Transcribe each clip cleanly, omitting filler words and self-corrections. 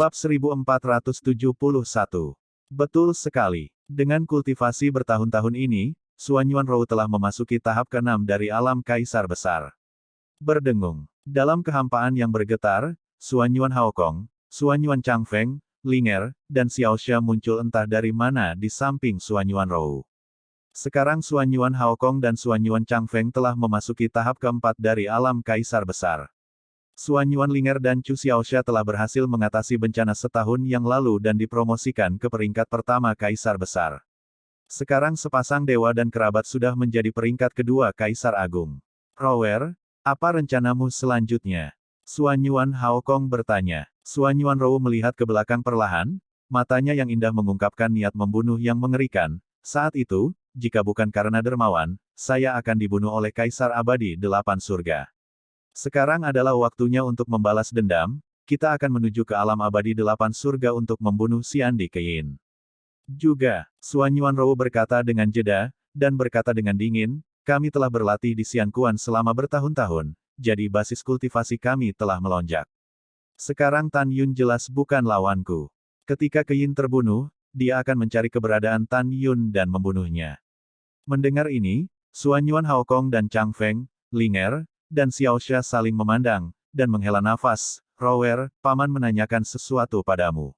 Bab 1471. Betul sekali. Dengan kultivasi bertahun-tahun ini, Suanyuan Rou telah memasuki tahap ke-6 dari alam Kaisar Besar. Berdengung. Dalam kehampaan yang bergetar, Suanyuan Haokong, Suanyuan Changfeng, Linger, dan Xiaoxia muncul entah dari mana di samping Suanyuan Rou. Sekarang Suanyuan Haokong dan Suanyuan Changfeng telah memasuki tahap keempat dari alam Kaisar Besar. Suanyuan Linger dan Chu Xiaoxia telah berhasil mengatasi bencana setahun yang lalu dan dipromosikan ke peringkat pertama Kaisar Besar. Sekarang sepasang dewa dan kerabat sudah menjadi peringkat kedua Kaisar Agung. Rower, apa rencanamu selanjutnya? Suanyuan Haokong bertanya. Suanyuan Rou melihat ke belakang perlahan, matanya yang indah mengungkapkan niat membunuh yang mengerikan. Saat itu, jika bukan karena dermawan, saya akan dibunuh oleh Kaisar Abadi Delapan Surga. Sekarang adalah waktunya untuk membalas dendam, kita akan menuju ke alam abadi Delapan Surga untuk membunuh Xiandi Keyin. Juga, Suanyuan Rou berkata dengan jeda, dan berkata dengan dingin, kami telah berlatih di Xianquan selama bertahun-tahun, jadi basis kultivasi kami telah melonjak. Sekarang Tan Yun jelas bukan lawanku. Ketika Keyin terbunuh, dia akan mencari keberadaan Tan Yun dan membunuhnya. Mendengar ini, Suanyuan Haokong dan Changfeng, Linger, dan Xiaoxia saling memandang, dan menghela nafas. Rower, Paman menanyakan sesuatu padamu.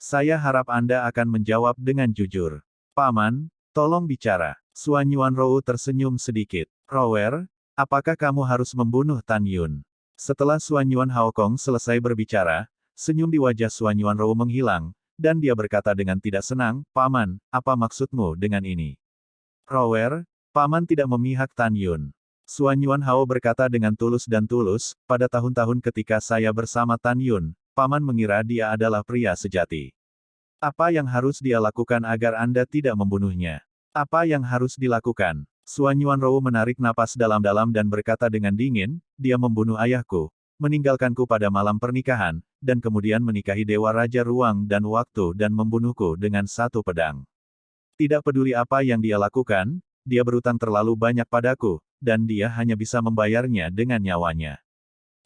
Saya harap Anda akan menjawab dengan jujur. Paman, tolong bicara. Suanyuan Rou tersenyum sedikit. Rower, apakah kamu harus membunuh Tan Yun? Setelah Suanyuan Haokong selesai berbicara, senyum di wajah Suanyuan Rou menghilang, dan dia berkata dengan tidak senang, Paman, apa maksudmu dengan ini? Rower, Paman tidak memihak Tan Yun. Suanyuan Hao berkata dengan tulus dan tulus, pada tahun-tahun ketika saya bersama Tan Yun, Paman mengira dia adalah pria sejati. Apa yang harus dia lakukan agar Anda tidak membunuhnya? Apa yang harus dilakukan? Suanyuan Rou menarik napas dalam-dalam dan berkata dengan dingin, dia membunuh ayahku, meninggalkanku pada malam pernikahan, dan kemudian menikahi Dewa Raja Ruang dan Waktu dan membunuhku dengan satu pedang. Tidak peduli apa yang dia lakukan, dia berutang terlalu banyak padaku, dan dia hanya bisa membayarnya dengan nyawanya.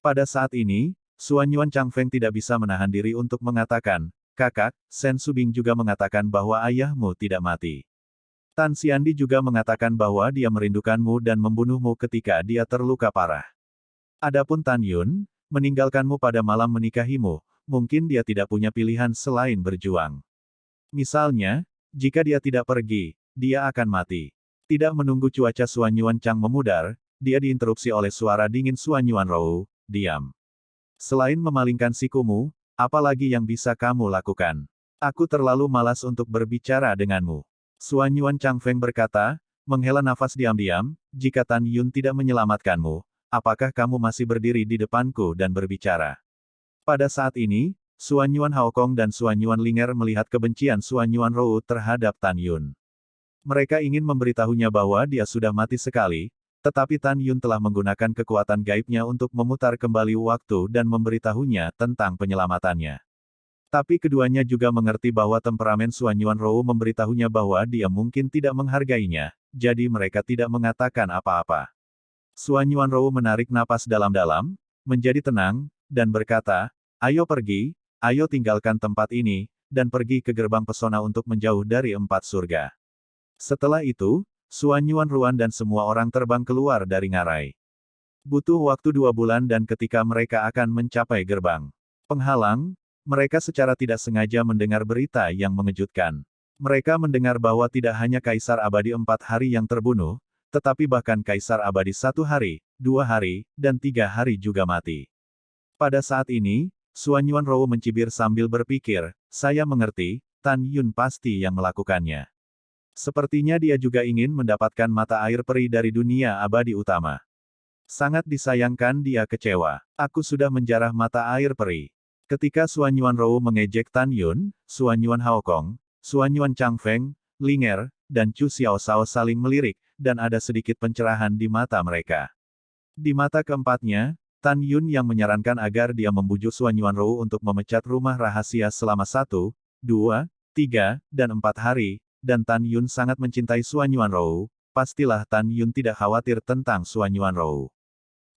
Pada saat ini, Suanyuan Changfeng tidak bisa menahan diri untuk mengatakan, Kakak, Shen Subing juga mengatakan bahwa ayahmu tidak mati. Tan Xiandi juga mengatakan bahwa dia merindukanmu dan membunuhmu ketika dia terluka parah. Adapun Tan Yun, meninggalkanmu pada malam menikahimu, mungkin dia tidak punya pilihan selain berjuang. Misalnya, jika dia tidak pergi, dia akan mati. Tidak menunggu cuaca Suanyuan Chang memudar, dia diinterupsi oleh suara dingin Suanyuan Rou, diam. Selain memalingkan sikumu, apa lagi yang bisa kamu lakukan? Aku terlalu malas untuk berbicara denganmu. Suanyuan Changfeng berkata, menghela nafas diam-diam, jika Tan Yun tidak menyelamatkanmu, apakah kamu masih berdiri di depanku dan berbicara? Pada saat ini, Suanyuan Haokong dan Suanyuan Linger melihat kebencian Suanyuan Rou terhadap Tan Yun. Mereka ingin memberitahunya bahwa dia sudah mati sekali, tetapi Tan Yun telah menggunakan kekuatan gaibnya untuk memutar kembali waktu dan memberitahunya tentang penyelamatannya. Tapi keduanya juga mengerti bahwa temperamen Suanyuan Rou memberitahunya bahwa dia mungkin tidak menghargainya, jadi mereka tidak mengatakan apa-apa. Suanyuan Rou menarik napas dalam-dalam, menjadi tenang, dan berkata, ayo pergi, ayo tinggalkan tempat ini, dan pergi ke gerbang pesona untuk menjauh dari empat surga. Setelah itu, Suanyuan Ruan dan semua orang terbang keluar dari ngarai. Butuh waktu 2 bulan dan ketika mereka akan mencapai gerbang penghalang, mereka secara tidak sengaja mendengar berita yang mengejutkan. Mereka mendengar bahwa tidak hanya Kaisar Abadi 4 hari yang terbunuh, tetapi bahkan Kaisar Abadi 1 hari, 2 hari, dan 3 hari juga mati. Pada saat ini, Suanyuan Rou mencibir sambil berpikir, saya mengerti, Tan Yun pasti yang melakukannya. Sepertinya dia juga ingin mendapatkan mata air peri dari dunia abadi utama. Sangat disayangkan dia kecewa. Aku sudah menjarah mata air peri. Ketika Suanyuan Rou mengejek Tan Yun, Suanyuan Haokong, Suanyuan Changfeng, Linger, dan Chu Xiaoxia saling melirik, dan ada sedikit pencerahan di mata mereka. Di mata keempatnya, Tan Yun yang menyarankan agar dia membujuk Suanyuan Rou untuk memecat rumah rahasia selama 1, 2, 3, dan 4 hari, dan Tan Yun sangat mencintai Suanyuan Rou, pastilah Tan Yun tidak khawatir tentang Suanyuan Rou.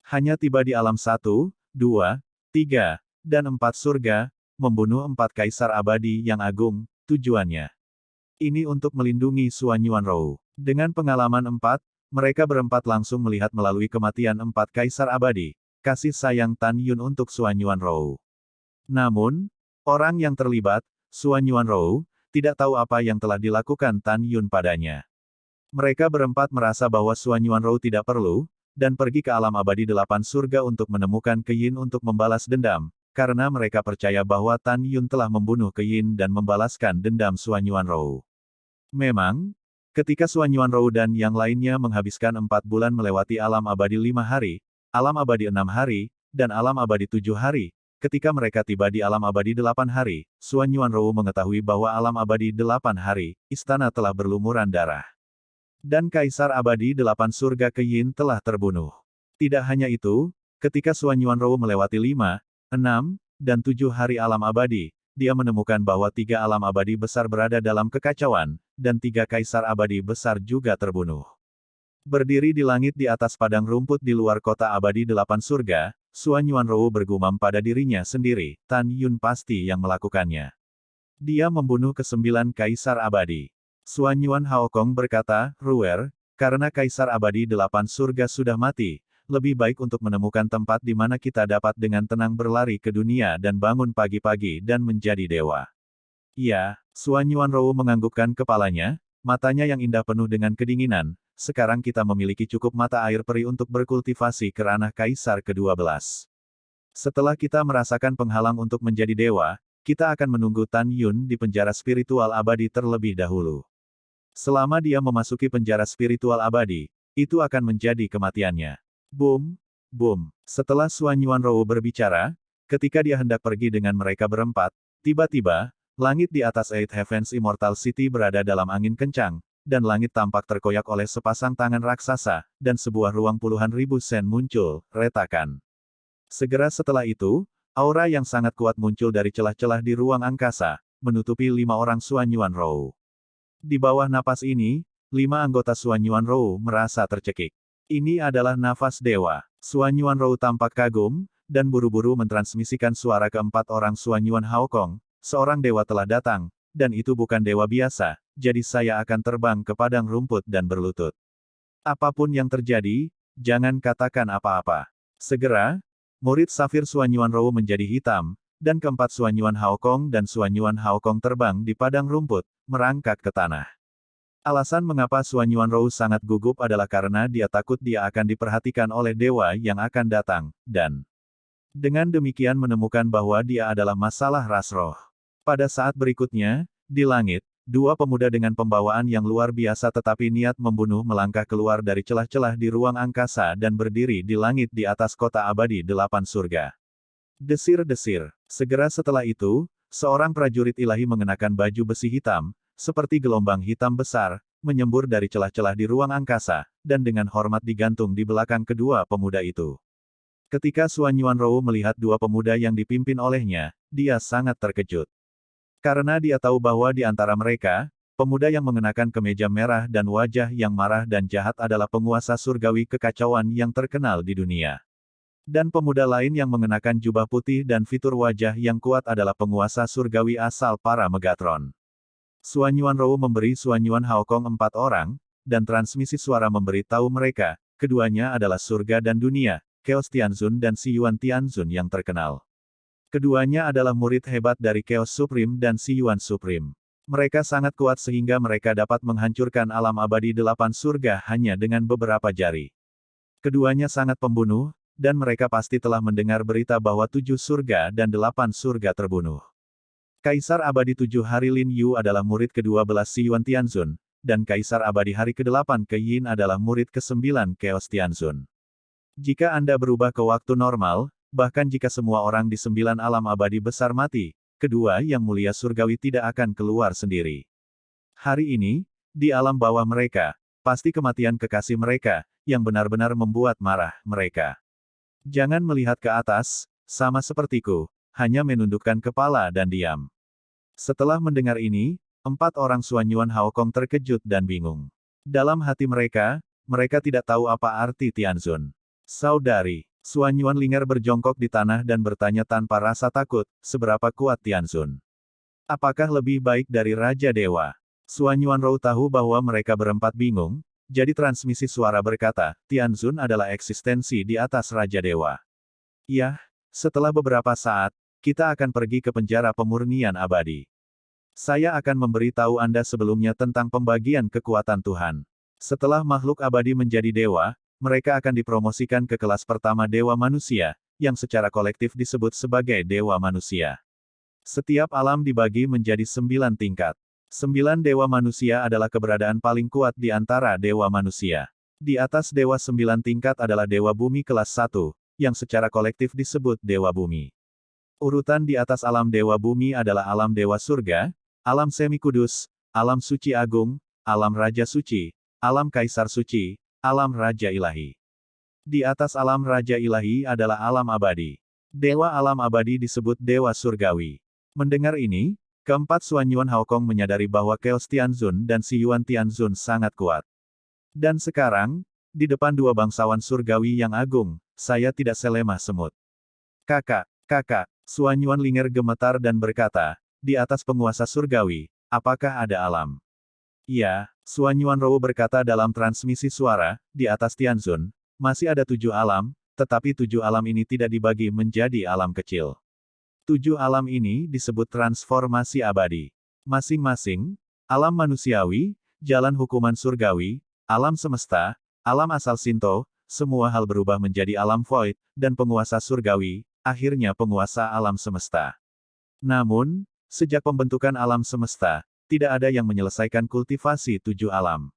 Hanya tiba di alam 1, 2, 3, dan 4 surga, membunuh 4 kaisar abadi yang agung, tujuannya. Ini untuk melindungi Xuan Yuanrou. Dengan pengalaman 4, mereka berempat langsung melihat melalui kematian 4 kaisar abadi, kasih sayang Tan Yun untuk Xuan Yuanrou. Namun, orang yang terlibat, Xuan Yuanrou, tidak tahu apa yang telah dilakukan Tan Yun padanya. Mereka berempat merasa bahwa Xuan Yuanrou tidak perlu, dan pergi ke alam abadi 8 surga untuk menemukan Keyin untuk membalas dendam, karena mereka percaya bahwa Tan Yun telah membunuh Keyin dan membalaskan dendam Xuan Yuanrou. Memang, ketika Xuan Yuanrou dan yang lainnya menghabiskan 4 bulan melewati alam abadi 5 hari, alam abadi 6 hari, dan alam abadi 7 hari, ketika mereka tiba di alam abadi 8 hari, Xuan Yuanrou mengetahui bahwa alam abadi 8 hari, istana telah berlumuran darah. Dan Kaisar Abadi 8 Surga Keyin telah terbunuh. Tidak hanya itu, ketika Xuan Yuanrou melewati 5, 6, dan 7 hari alam abadi, dia menemukan bahwa 3 alam abadi besar berada dalam kekacauan, dan 3 Kaisar Abadi besar juga terbunuh. Berdiri di langit di atas padang rumput di luar kota abadi 8 surga, Xuan Yuanrou bergumam pada dirinya sendiri, Tan Yun pasti yang melakukannya. Dia membunuh ke-9 Kaisar Abadi. Xuan Yuan Haokong berkata, Ruer, karena Kaisar Abadi 8 surga sudah mati, lebih baik untuk menemukan tempat di mana kita dapat dengan tenang berlari ke dunia dan bangun pagi-pagi dan menjadi dewa. Ya, Xuan Yuanrou menganggukkan kepalanya, matanya yang indah penuh dengan kedinginan, sekarang kita memiliki cukup mata air peri untuk berkultivasi ke ranah Kaisar ke-12. Setelah kita merasakan penghalang untuk menjadi dewa, kita akan menunggu Tan Yun di penjara spiritual abadi terlebih dahulu. Selama dia memasuki penjara spiritual abadi, itu akan menjadi kematiannya. Boom, boom. Setelah Xuan Yuanrou berbicara, ketika dia hendak pergi dengan mereka berempat, tiba-tiba, langit di atas Eight Heavens Immortal City berada dalam angin kencang, dan langit tampak terkoyak oleh sepasang tangan raksasa, dan sebuah ruang puluhan ribu sen muncul, retakan. Segera setelah itu, aura yang sangat kuat muncul dari celah-celah di ruang angkasa, menutupi 5 orang Xuan Yuanrou. Di bawah napas ini, 5 anggota Xuan Yuanrou merasa tercekik. Ini adalah nafas dewa. Xuan Yuanrou tampak kagum, dan buru-buru mentransmisikan suara keempat orang Xuan Yuan Haokong, seorang dewa telah datang, dan itu bukan dewa biasa, jadi saya akan terbang ke padang rumput dan berlutut. Apapun yang terjadi, jangan katakan apa-apa. Segera, murid Safir Xuan Yuanrou menjadi hitam, dan keempat Xuan Yuan Haokong dan Xuan Yuan Haokong terbang di padang rumput, merangkak ke tanah. Alasan mengapa Xuan Yuanrou sangat gugup adalah karena dia takut dia akan diperhatikan oleh dewa yang akan datang, dan dengan demikian menemukan bahwa dia adalah masalah ras roh. Pada saat berikutnya, di langit, 2 pemuda dengan pembawaan yang luar biasa tetapi niat membunuh melangkah keluar dari celah-celah di ruang angkasa dan berdiri di langit di atas kota abadi 8 surga. Desir-desir. Segera setelah itu, seorang prajurit ilahi mengenakan baju besi hitam, seperti gelombang hitam besar, menyembur dari celah-celah di ruang angkasa, dan dengan hormat digantung di belakang kedua pemuda itu. Ketika Xuan Yuanrou melihat 2 pemuda yang dipimpin olehnya, dia sangat terkejut. Karena dia tahu bahwa di antara mereka, pemuda yang mengenakan kemeja merah dan wajah yang marah dan jahat adalah penguasa surgawi kekacauan yang terkenal di dunia. Dan pemuda lain yang mengenakan jubah putih dan fitur wajah yang kuat adalah penguasa surgawi asal para Megatron. Xuan Yuanrou memberi Xuan Yuan Haokong 4 orang, dan transmisi suara memberi tahu mereka, keduanya adalah surga dan dunia, Chaos Tianzun dan Si Yuan Tianzun yang terkenal. Keduanya adalah murid hebat dari Chaos Supreme dan Si Yuan Supreme. Mereka sangat kuat sehingga mereka dapat menghancurkan alam abadi 8 surga hanya dengan beberapa jari. Keduanya sangat pembunuh, dan mereka pasti telah mendengar berita bahwa 7 surga dan 8 surga terbunuh. Kaisar Abadi 7 Hari Lin Yu adalah murid ke-12 Si Yuan Tianzun, dan Kaisar Abadi Hari ke-8 Keyin adalah murid ke-9 Chaos Tianzun. Jika Anda berubah ke waktu normal, bahkan jika semua orang di 9 alam abadi besar mati, kedua yang mulia surgawi tidak akan keluar sendiri. Hari ini, di alam bawah mereka, pasti kematian kekasih mereka, yang benar-benar membuat marah mereka. Jangan melihat ke atas, sama sepertiku, hanya menundukkan kepala dan diam. Setelah mendengar ini, 4 orang Xuan Yuan Haokong terkejut dan bingung. Dalam hati mereka, mereka tidak tahu apa arti Tianzun. Saudari, Suan Yuanlinger berjongkok di tanah dan bertanya tanpa rasa takut, seberapa kuat Tianzun? Apakah lebih baik dari Raja Dewa? Suan Yuanrou tahu bahwa mereka berempat bingung, jadi transmisi suara berkata, Tianzun adalah eksistensi di atas Raja Dewa. Yah, setelah beberapa saat, kita akan pergi ke penjara pemurnian abadi. Saya akan memberitahu Anda sebelumnya tentang pembagian kekuatan Tuhan. Setelah makhluk abadi menjadi dewa, mereka akan dipromosikan ke kelas pertama Dewa Manusia, yang secara kolektif disebut sebagai Dewa Manusia. Setiap alam dibagi menjadi 9 tingkat. 9 Dewa Manusia adalah keberadaan paling kuat di antara Dewa Manusia. Di atas Dewa 9 tingkat adalah Dewa Bumi kelas 1, yang secara kolektif disebut Dewa Bumi. Urutan di atas alam Dewa Bumi adalah alam Dewa Surga, alam Semi Kudus, alam Suci Agung, alam Raja Suci, alam Kaisar Suci, alam Raja Ilahi. Di atas alam Raja Ilahi adalah alam abadi. Dewa alam abadi disebut Dewa Surgawi. Mendengar ini, keempat Suan Yuan Haokong menyadari bahwa Chaos Tianzun dan Si Yuan Tianzun sangat kuat. Dan sekarang, di depan dua bangsawan surgawi yang agung, saya tidak selemah semut. Kakak, Suan Yuanlinger gemetar dan berkata, di atas penguasa surgawi, apakah ada alam? Ya, Suan Yuanrou berkata dalam transmisi suara, di atas Tianzun, masih ada 7 alam, tetapi 7 alam ini tidak dibagi menjadi alam kecil. 7 alam ini disebut transformasi abadi. Masing-masing, alam manusiawi, jalan hukuman surgawi, alam semesta, alam asal Sinto, semua hal berubah menjadi alam void, dan penguasa surgawi, akhirnya penguasa alam semesta. Namun, sejak pembentukan alam semesta, tidak ada yang menyelesaikan kultivasi 7 alam.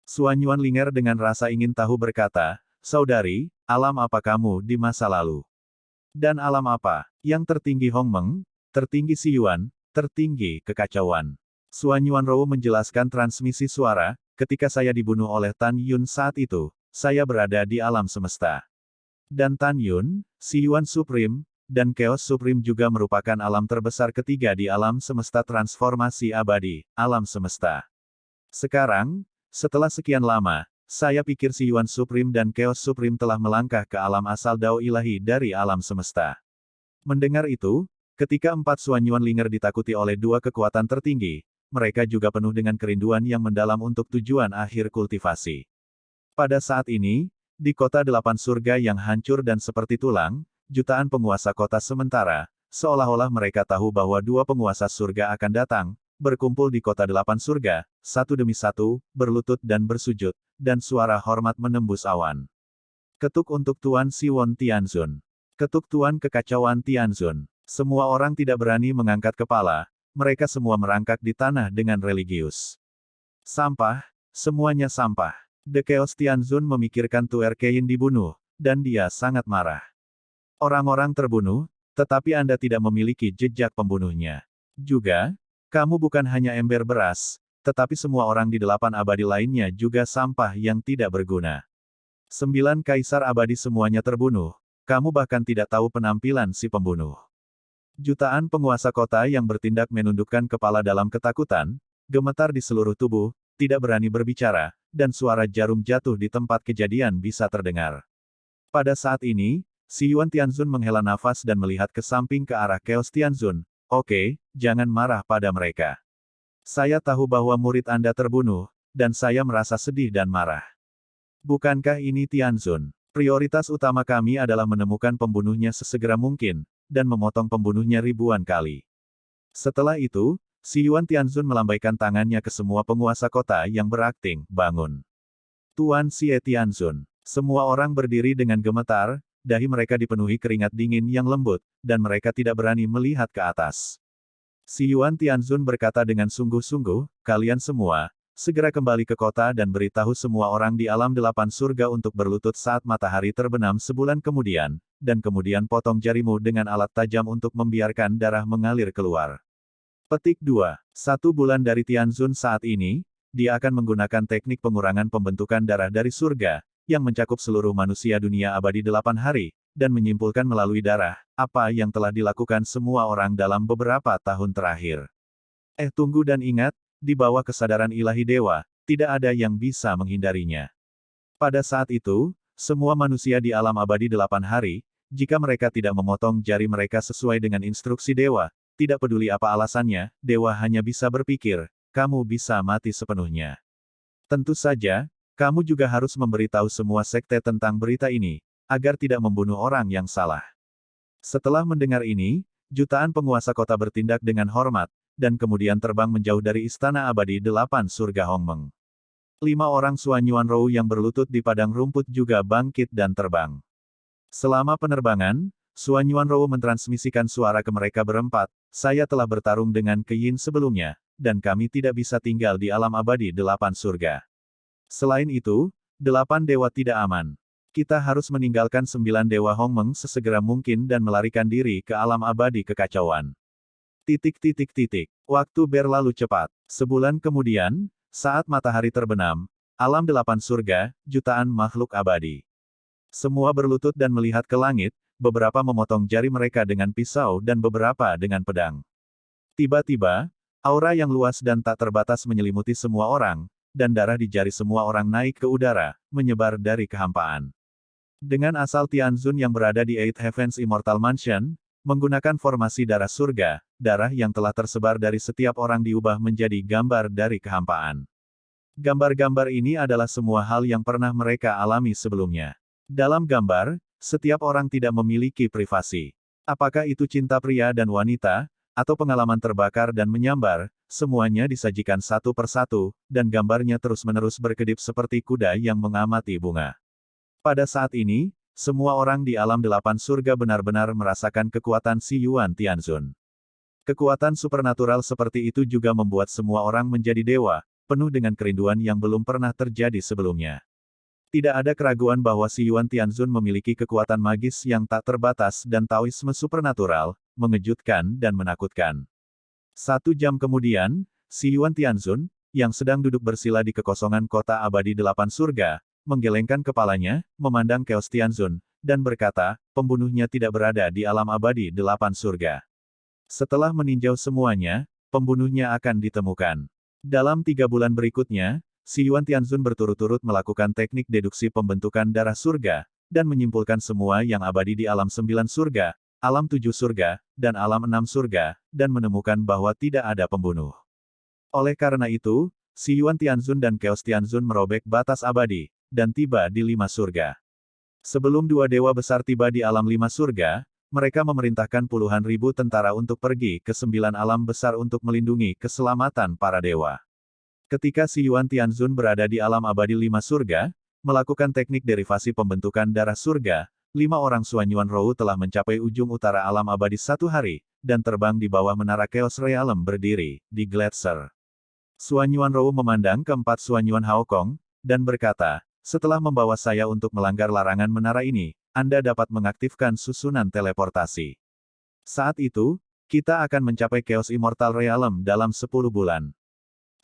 Suan Yuanlinger dengan rasa ingin tahu berkata, saudari, alam apa kamu di masa lalu? Dan alam apa? Yang tertinggi Hongmeng, tertinggi Si Yuan, tertinggi kekacauan. Suan Yuanrou menjelaskan transmisi suara, ketika saya dibunuh oleh Tan Yun saat itu, saya berada di alam semesta. Dan Tan Yun, Si Yuan Supreme, dan Chaos Supreme juga merupakan alam terbesar ketiga di alam semesta transformasi abadi, alam semesta. Sekarang, setelah sekian lama, saya pikir Si Yuan Supreme dan Chaos Supreme telah melangkah ke alam asal Dao Ilahi dari alam semesta. Mendengar itu, ketika 4 Suan Yuanlinger ditakuti oleh 2 kekuatan tertinggi, mereka juga penuh dengan kerinduan yang mendalam untuk tujuan akhir kultivasi. Pada saat ini, di kota 8 surga yang hancur dan seperti tulang, jutaan penguasa kota sementara, seolah-olah mereka tahu bahwa 2 penguasa surga akan datang, berkumpul di kota 8 surga, satu demi satu, berlutut dan bersujud, dan suara hormat menembus awan. Ketuk untuk Tuan Siwon Tianzun. Ketuk Tuan kekacauan Tianzun. Semua orang tidak berani mengangkat kepala, mereka semua merangkak di tanah dengan religius. Sampah, semuanya sampah. The Chaos Tianzun memikirkan Tuer Keyin dibunuh, dan dia sangat marah. Orang-orang terbunuh, tetapi Anda tidak memiliki jejak pembunuhnya. Juga, kamu bukan hanya ember beras, tetapi semua orang di 8 abadi lainnya juga sampah yang tidak berguna. 9 kaisar abadi semuanya terbunuh, kamu bahkan tidak tahu penampilan si pembunuh. Jutaan penguasa kota yang bertindak menundukkan kepala dalam ketakutan, gemetar di seluruh tubuh, tidak berani berbicara, dan suara jarum jatuh di tempat kejadian bisa terdengar. Pada saat ini, Si Yuan Tianzun menghela nafas dan melihat ke samping ke arah Chaos Tianzun. Oke, jangan marah pada mereka. Saya tahu bahwa murid Anda terbunuh, dan saya merasa sedih dan marah. Bukankah ini Tianzun? Prioritas utama kami adalah menemukan pembunuhnya sesegera mungkin, dan memotong pembunuhnya ribuan kali. Setelah itu, Si Yuan Tianzun melambaikan tangannya ke semua penguasa kota yang berakting, bangun. Tuan Xie Tianzun. Semua orang berdiri dengan gemetar, dahi mereka dipenuhi keringat dingin yang lembut, dan mereka tidak berani melihat ke atas. Si Yuan Tianzun berkata dengan sungguh-sungguh, kalian semua, segera kembali ke kota dan beritahu semua orang di alam 8 surga untuk berlutut saat matahari terbenam sebulan kemudian, dan kemudian potong jarimu dengan alat tajam untuk membiarkan darah mengalir keluar. Petik 2. 1 bulan dari Tianzun saat ini, dia akan menggunakan teknik pengurangan pembentukan darah dari surga, yang mencakup seluruh manusia dunia abadi 8 hari, dan menyimpulkan melalui darah, apa yang telah dilakukan semua orang dalam beberapa tahun terakhir. Tunggu dan ingat, di bawah kesadaran ilahi dewa, tidak ada yang bisa menghindarinya. Pada saat itu, semua manusia di alam abadi 8 hari, jika mereka tidak memotong jari mereka sesuai dengan instruksi dewa, tidak peduli apa alasannya, dewa hanya bisa berpikir, kamu bisa mati sepenuhnya. Tentu saja, kamu juga harus memberitahu semua sekte tentang berita ini, agar tidak membunuh orang yang salah. Setelah mendengar ini, jutaan penguasa kota bertindak dengan hormat, dan kemudian terbang menjauh dari Istana Abadi 8 Surga Hongmeng. 5 orang Suanyuan Rou yang berlutut di padang rumput juga bangkit dan terbang. Selama penerbangan, Suanyuan Rou mentransmisikan suara ke mereka berempat, saya telah bertarung dengan Keyin sebelumnya, dan kami tidak bisa tinggal di alam abadi 8 surga. Selain itu, 8 dewa tidak aman. Kita harus meninggalkan 9 dewa Hongmeng sesegera mungkin dan melarikan diri ke alam abadi kekacauan. Waktu berlalu cepat. Sebulan kemudian, saat matahari terbenam, alam 8 surga, jutaan makhluk abadi. Semua berlutut dan melihat ke langit, beberapa memotong jari mereka dengan pisau dan beberapa dengan pedang. Tiba-tiba, aura yang luas dan tak terbatas menyelimuti semua orang, dan darah di jari semua orang naik ke udara, menyebar dari kehampaan. Dengan asal Tianzun yang berada di Eight Heavens Immortal Mansion, menggunakan formasi darah surga, darah yang telah tersebar dari setiap orang diubah menjadi gambar dari kehampaan. Gambar-gambar ini adalah semua hal yang pernah mereka alami sebelumnya. Dalam gambar, setiap orang tidak memiliki privasi. Apakah itu cinta pria dan wanita, atau pengalaman terbakar dan menyambar, semuanya disajikan satu persatu, dan gambarnya terus-menerus berkedip seperti kuda yang mengamati bunga. Pada saat ini, semua orang di alam 8 surga benar-benar merasakan kekuatan Si Yuan Tianzun. Kekuatan supernatural seperti itu juga membuat semua orang menjadi dewa, penuh dengan kerinduan yang belum pernah terjadi sebelumnya. Tidak ada keraguan bahwa Si Yuan Tianzun memiliki kekuatan magis yang tak terbatas dan Taoisme supernatural, mengejutkan dan menakutkan. 1 jam kemudian, Si Yuan Tianzun, yang sedang duduk bersila di kekosongan kota abadi 8 surga, menggelengkan kepalanya, memandang Chaos Tianzun, dan berkata, pembunuhnya tidak berada di alam abadi 8 surga. Setelah meninjau semuanya, pembunuhnya akan ditemukan. Dalam 3 bulan berikutnya, Si Yuan Tianzun berturut-turut melakukan teknik deduksi pembentukan darah surga, dan menyimpulkan semua yang abadi di alam 9 surga, alam 7 surga, dan alam 6 surga, dan menemukan bahwa tidak ada pembunuh. Oleh karena itu, Si Yuan Tianzun dan Chaos Tianzun merobek batas abadi, dan tiba di 5 surga. Sebelum 2 dewa besar tiba di alam 5 surga, mereka memerintahkan puluhan ribu tentara untuk pergi ke 9 alam besar untuk melindungi keselamatan para dewa. Ketika Si Yuan Tianzun berada di alam abadi 5 surga, melakukan teknik derivasi pembentukan darah surga, 5 orang Suanyuan Rou telah mencapai ujung utara alam abadi 1 hari, dan terbang di bawah menara Chaos Realm berdiri, di Gletser. Suanyuan Rou memandang keempat Suanyuan Haokong, dan berkata, setelah membawa saya untuk melanggar larangan menara ini, Anda dapat mengaktifkan susunan teleportasi. Saat itu, kita akan mencapai Chaos Immortal Realm dalam 10 bulan.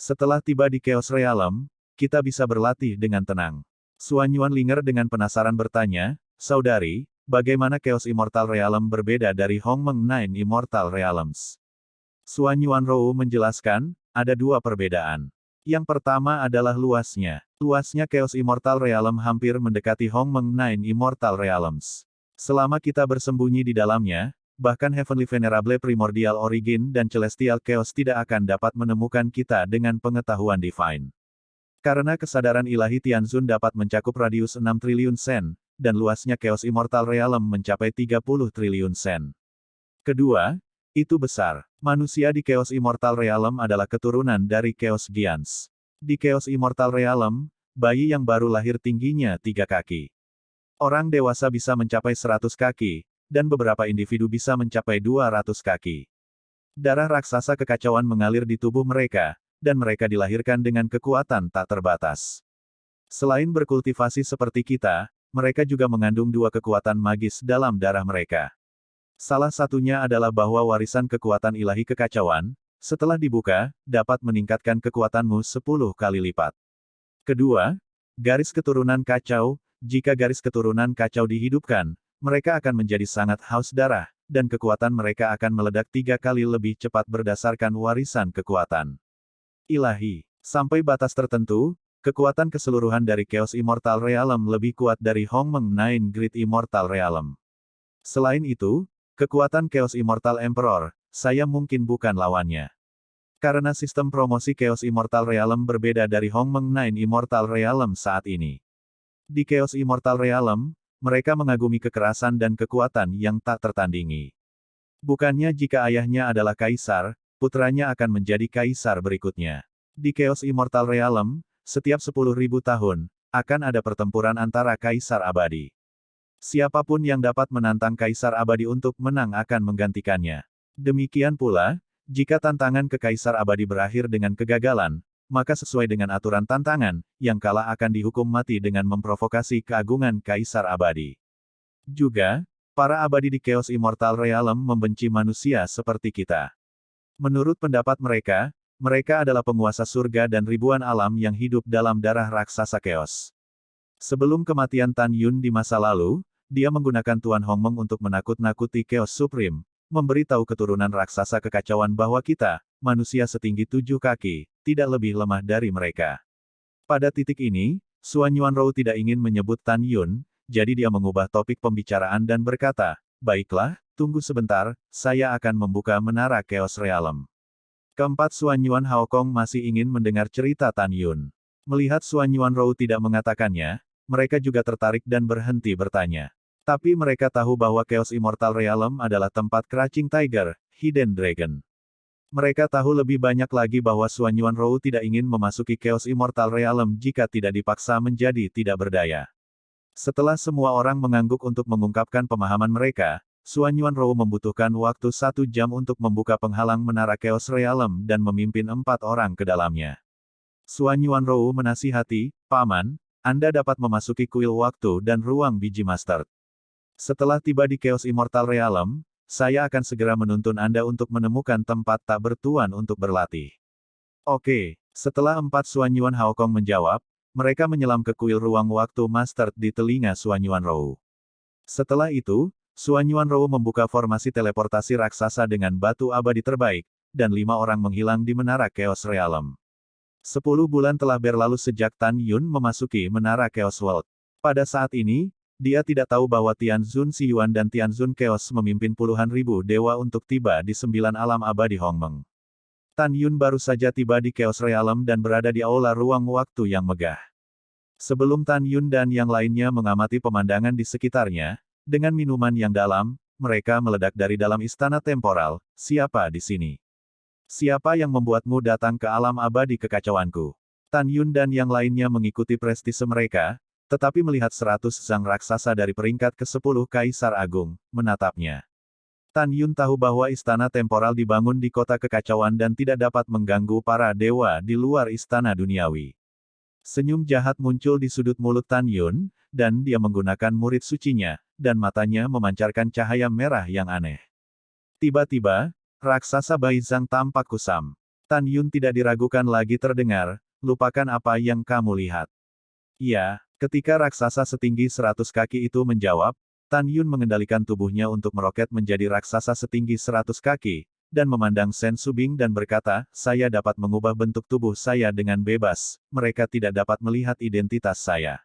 Setelah tiba di Chaos Realm, kita bisa berlatih dengan tenang. Suanyuan Linger dengan penasaran bertanya, saudari, bagaimana Chaos Immortal Realm berbeda dari Hongmeng Nine Immortal Realms? Suanyuan Rou menjelaskan, ada 2 perbedaan. Yang pertama adalah luasnya. Luasnya Chaos Immortal Realm hampir mendekati Hongmeng Nine Immortal Realms. Selama kita bersembunyi di dalamnya, bahkan Heavenly Venerable Primordial Origin dan Celestial Chaos tidak akan dapat menemukan kita dengan pengetahuan divine. Karena kesadaran ilahi Tianzun dapat mencakup radius 6 triliun sen, dan luasnya Chaos Immortal Realm mencapai 30 triliun sen. Kedua, itu besar. Manusia di Chaos Immortal Realm adalah keturunan dari Chaos Giants. Di Chaos Immortal Realm, bayi yang baru lahir tingginya 3 kaki. Orang dewasa bisa mencapai 100 kaki, dan beberapa individu bisa mencapai 200 kaki. Darah raksasa kekacauan mengalir di tubuh mereka, dan mereka dilahirkan dengan kekuatan tak terbatas. Selain berkultivasi seperti kita, mereka juga mengandung 2 kekuatan magis dalam darah mereka. Salah satunya adalah bahwa warisan kekuatan ilahi kekacauan, setelah dibuka, dapat meningkatkan kekuatanmu 10 kali lipat. Kedua, garis keturunan kacau. Jika garis keturunan kacau dihidupkan, mereka akan menjadi sangat haus darah, dan kekuatan mereka akan meledak 3 kali lebih cepat berdasarkan warisan kekuatan ilahi. Sampai batas tertentu, kekuatan keseluruhan dari Chaos Immortal Realm lebih kuat dari Hongmeng Nine Great Immortal Realm. Selain itu, kekuatan Chaos Immortal Emperor, saya mungkin bukan lawannya. Karena sistem promosi Chaos Immortal Realm berbeda dari Hongmeng Nine Immortal Realm saat ini. Di Chaos Immortal Realm, mereka mengagumi kekerasan dan kekuatan yang tak tertandingi. Bukannya jika ayahnya adalah kaisar, putranya akan menjadi kaisar berikutnya. Di Chaos Immortal Realm, setiap 10.000 tahun, akan ada pertempuran antara kaisar abadi. Siapapun yang dapat menantang kaisar abadi untuk menang akan menggantikannya. Demikian pula, jika tantangan ke kaisar abadi berakhir dengan kegagalan, maka sesuai dengan aturan tantangan, yang kalah akan dihukum mati dengan memprovokasi keagungan kaisar abadi. Juga, para abadi di Chaos Immortal Realm membenci manusia seperti kita. Menurut pendapat mereka, mereka adalah penguasa surga dan ribuan alam yang hidup dalam darah raksasa Chaos. Sebelum kematian Tan Yun di masa lalu, dia menggunakan Tuan Hongmeng untuk menakut-nakuti Chaos Supreme, memberitahu keturunan raksasa kekacauan bahwa kita, manusia setinggi 7 kaki, tidak lebih lemah dari mereka. Pada titik ini, Xuan Yuanrou tidak ingin menyebut Tan Yun, jadi dia mengubah topik pembicaraan dan berkata, "Baiklah, tunggu sebentar, saya akan membuka menara Chaos Realm." Keempat Xuan Yuan Haokong masih ingin mendengar cerita Tan Yun. Melihat Xuan Yuanrou tidak mengatakannya, mereka juga tertarik dan berhenti bertanya. Tapi mereka tahu bahwa Chaos Immortal Realm adalah tempat Crouching Tiger, Hidden Dragon. Mereka tahu lebih banyak lagi bahwa Xuan Yuanrou tidak ingin memasuki Chaos Immortal Realm jika tidak dipaksa menjadi tidak berdaya. Setelah semua orang mengangguk untuk mengungkapkan pemahaman mereka, Xuan Yuanrou membutuhkan waktu 1 jam untuk membuka penghalang menara Chaos Realm dan memimpin 4 orang ke dalamnya. Xuan Yuanrou menasihati, "Paman, Anda dapat memasuki kuil waktu dan ruang biji master. Setelah tiba di Chaos Immortal Realm, saya akan segera menuntun Anda untuk menemukan tempat tak bertuan untuk berlatih." Oke, setelah 4 Xuan Yuan Haokong menjawab, mereka menyelam ke kuil ruang waktu master di telinga Xuan Yuanrou. Setelah itu, Xuan Yuanrou membuka formasi teleportasi raksasa dengan batu abadi terbaik, dan 5 orang menghilang di menara Chaos Realm. 10 bulan telah berlalu sejak Tan Yun memasuki menara Chaos World. Pada saat ini, dia tidak tahu bahwa Tianzun Xiyuan dan Tianzun Chaos memimpin puluhan ribu dewa untuk tiba di 9 alam abadi Hongmeng. Tan Yun baru saja tiba di Chaos Realm dan berada di aula ruang waktu yang megah. Sebelum Tan Yun dan yang lainnya mengamati pemandangan di sekitarnya, dengan minuman yang dalam, mereka meledak dari dalam istana temporal. "Siapa di sini? Siapa yang membuatmu datang ke alam abadi kekacauanku?" Tan Yun dan yang lainnya mengikuti prestise mereka, tetapi melihat 100 sang raksasa dari peringkat ke-10 Kaisar Agung, menatapnya. Tan Yun tahu bahwa istana temporal dibangun di kota kekacauan dan tidak dapat mengganggu para dewa di luar istana duniawi. Senyum jahat muncul di sudut mulut Tan Yun, dan dia menggunakan murid sucinya, dan matanya memancarkan cahaya merah yang aneh. Tiba-tiba, raksasa Baizhang tampak kusam. Tan Yun tidak diragukan lagi terdengar, "Lupakan apa yang kamu lihat." "Ya." Ketika raksasa setinggi 100 kaki itu menjawab, Tan Yun mengendalikan tubuhnya untuk meroket menjadi raksasa setinggi 100 kaki, dan memandang Shen Subing dan berkata, "Saya dapat mengubah bentuk tubuh saya dengan bebas, mereka tidak dapat melihat identitas saya.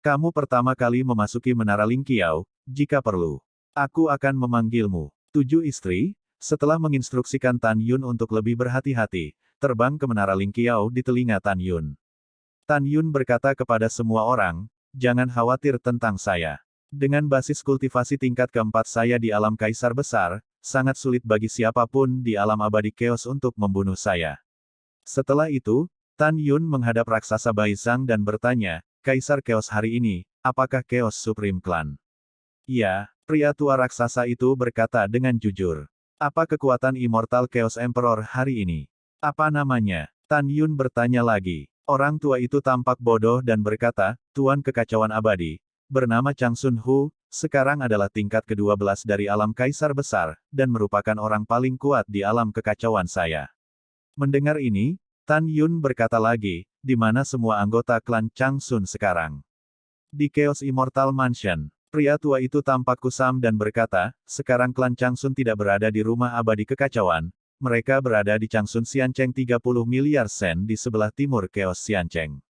Kamu pertama kali memasuki menara Lingqiao, jika perlu. Aku akan memanggilmu." 7 istri, setelah menginstruksikan Tan Yun untuk lebih berhati-hati, terbang ke menara Lingqiao di telinga Tan Yun. Tan Yun berkata kepada semua orang, "Jangan khawatir tentang saya. Dengan basis kultivasi tingkat keempat saya di alam Kaisar Besar, sangat sulit bagi siapapun di alam abadi Chaos untuk membunuh saya." Setelah itu, Tan Yun menghadap raksasa Baizhang dan bertanya, "Kaisar Chaos hari ini, apakah Chaos Supreme Clan?" "Iya," pria tua raksasa itu berkata dengan jujur. "Apa kekuatan Immortal Chaos Emperor hari ini? Apa namanya?" Tan Yun bertanya lagi. Orang tua itu tampak bodoh dan berkata, "Tuan Kekacauan Abadi, bernama Chang Sun Hu, sekarang adalah tingkat ke-12 dari alam Kaisar Besar, dan merupakan orang paling kuat di alam kekacauan saya." Mendengar ini, Tan Yun berkata lagi, "Di mana semua anggota klan Chang Sun sekarang?" "Di Chaos Immortal Mansion." Pria tua itu tampak kusam dan berkata, "Sekarang klan Chang Sun tidak berada di rumah abadi kekacauan, mereka berada di Changsun Xiancheng 30 miliar sen di sebelah timur Chaos Xiancheng."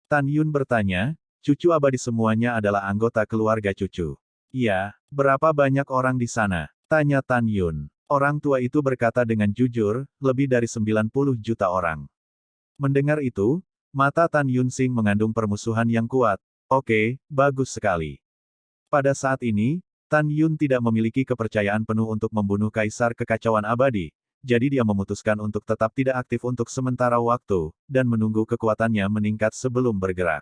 Tan Yun bertanya, cucu abadi semuanya adalah anggota keluarga cucu. Iya, berapa banyak orang di sana? Tanya Tan Yun. Orang tua itu berkata dengan jujur, lebih dari 90 juta orang. Mendengar itu, mata Tan Yun Sing mengandung permusuhan yang kuat. Oke, bagus sekali. Pada saat ini, Tan Yun tidak memiliki kepercayaan penuh untuk membunuh Kaisar Kekacauan Abadi, jadi dia memutuskan untuk tetap tidak aktif untuk sementara waktu, dan menunggu kekuatannya meningkat sebelum bergerak.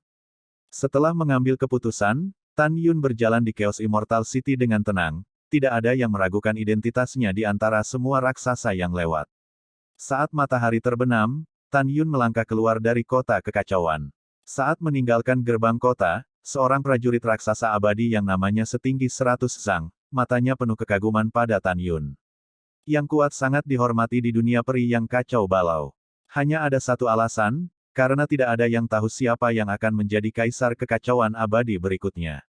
Setelah mengambil keputusan, Tan Yun berjalan di Chaos Immortal City dengan tenang, tidak ada yang meragukan identitasnya di antara semua raksasa yang lewat. Saat matahari terbenam, Tan Yun melangkah keluar dari kota kekacauan. Saat meninggalkan gerbang kota, seorang prajurit raksasa abadi yang namanya setinggi 100 sang, matanya penuh kekaguman pada Tan Yun. Yang kuat sangat dihormati di dunia peri yang kacau balau. Hanya ada satu alasan, karena tidak ada yang tahu siapa yang akan menjadi kaisar kekacauan abadi berikutnya.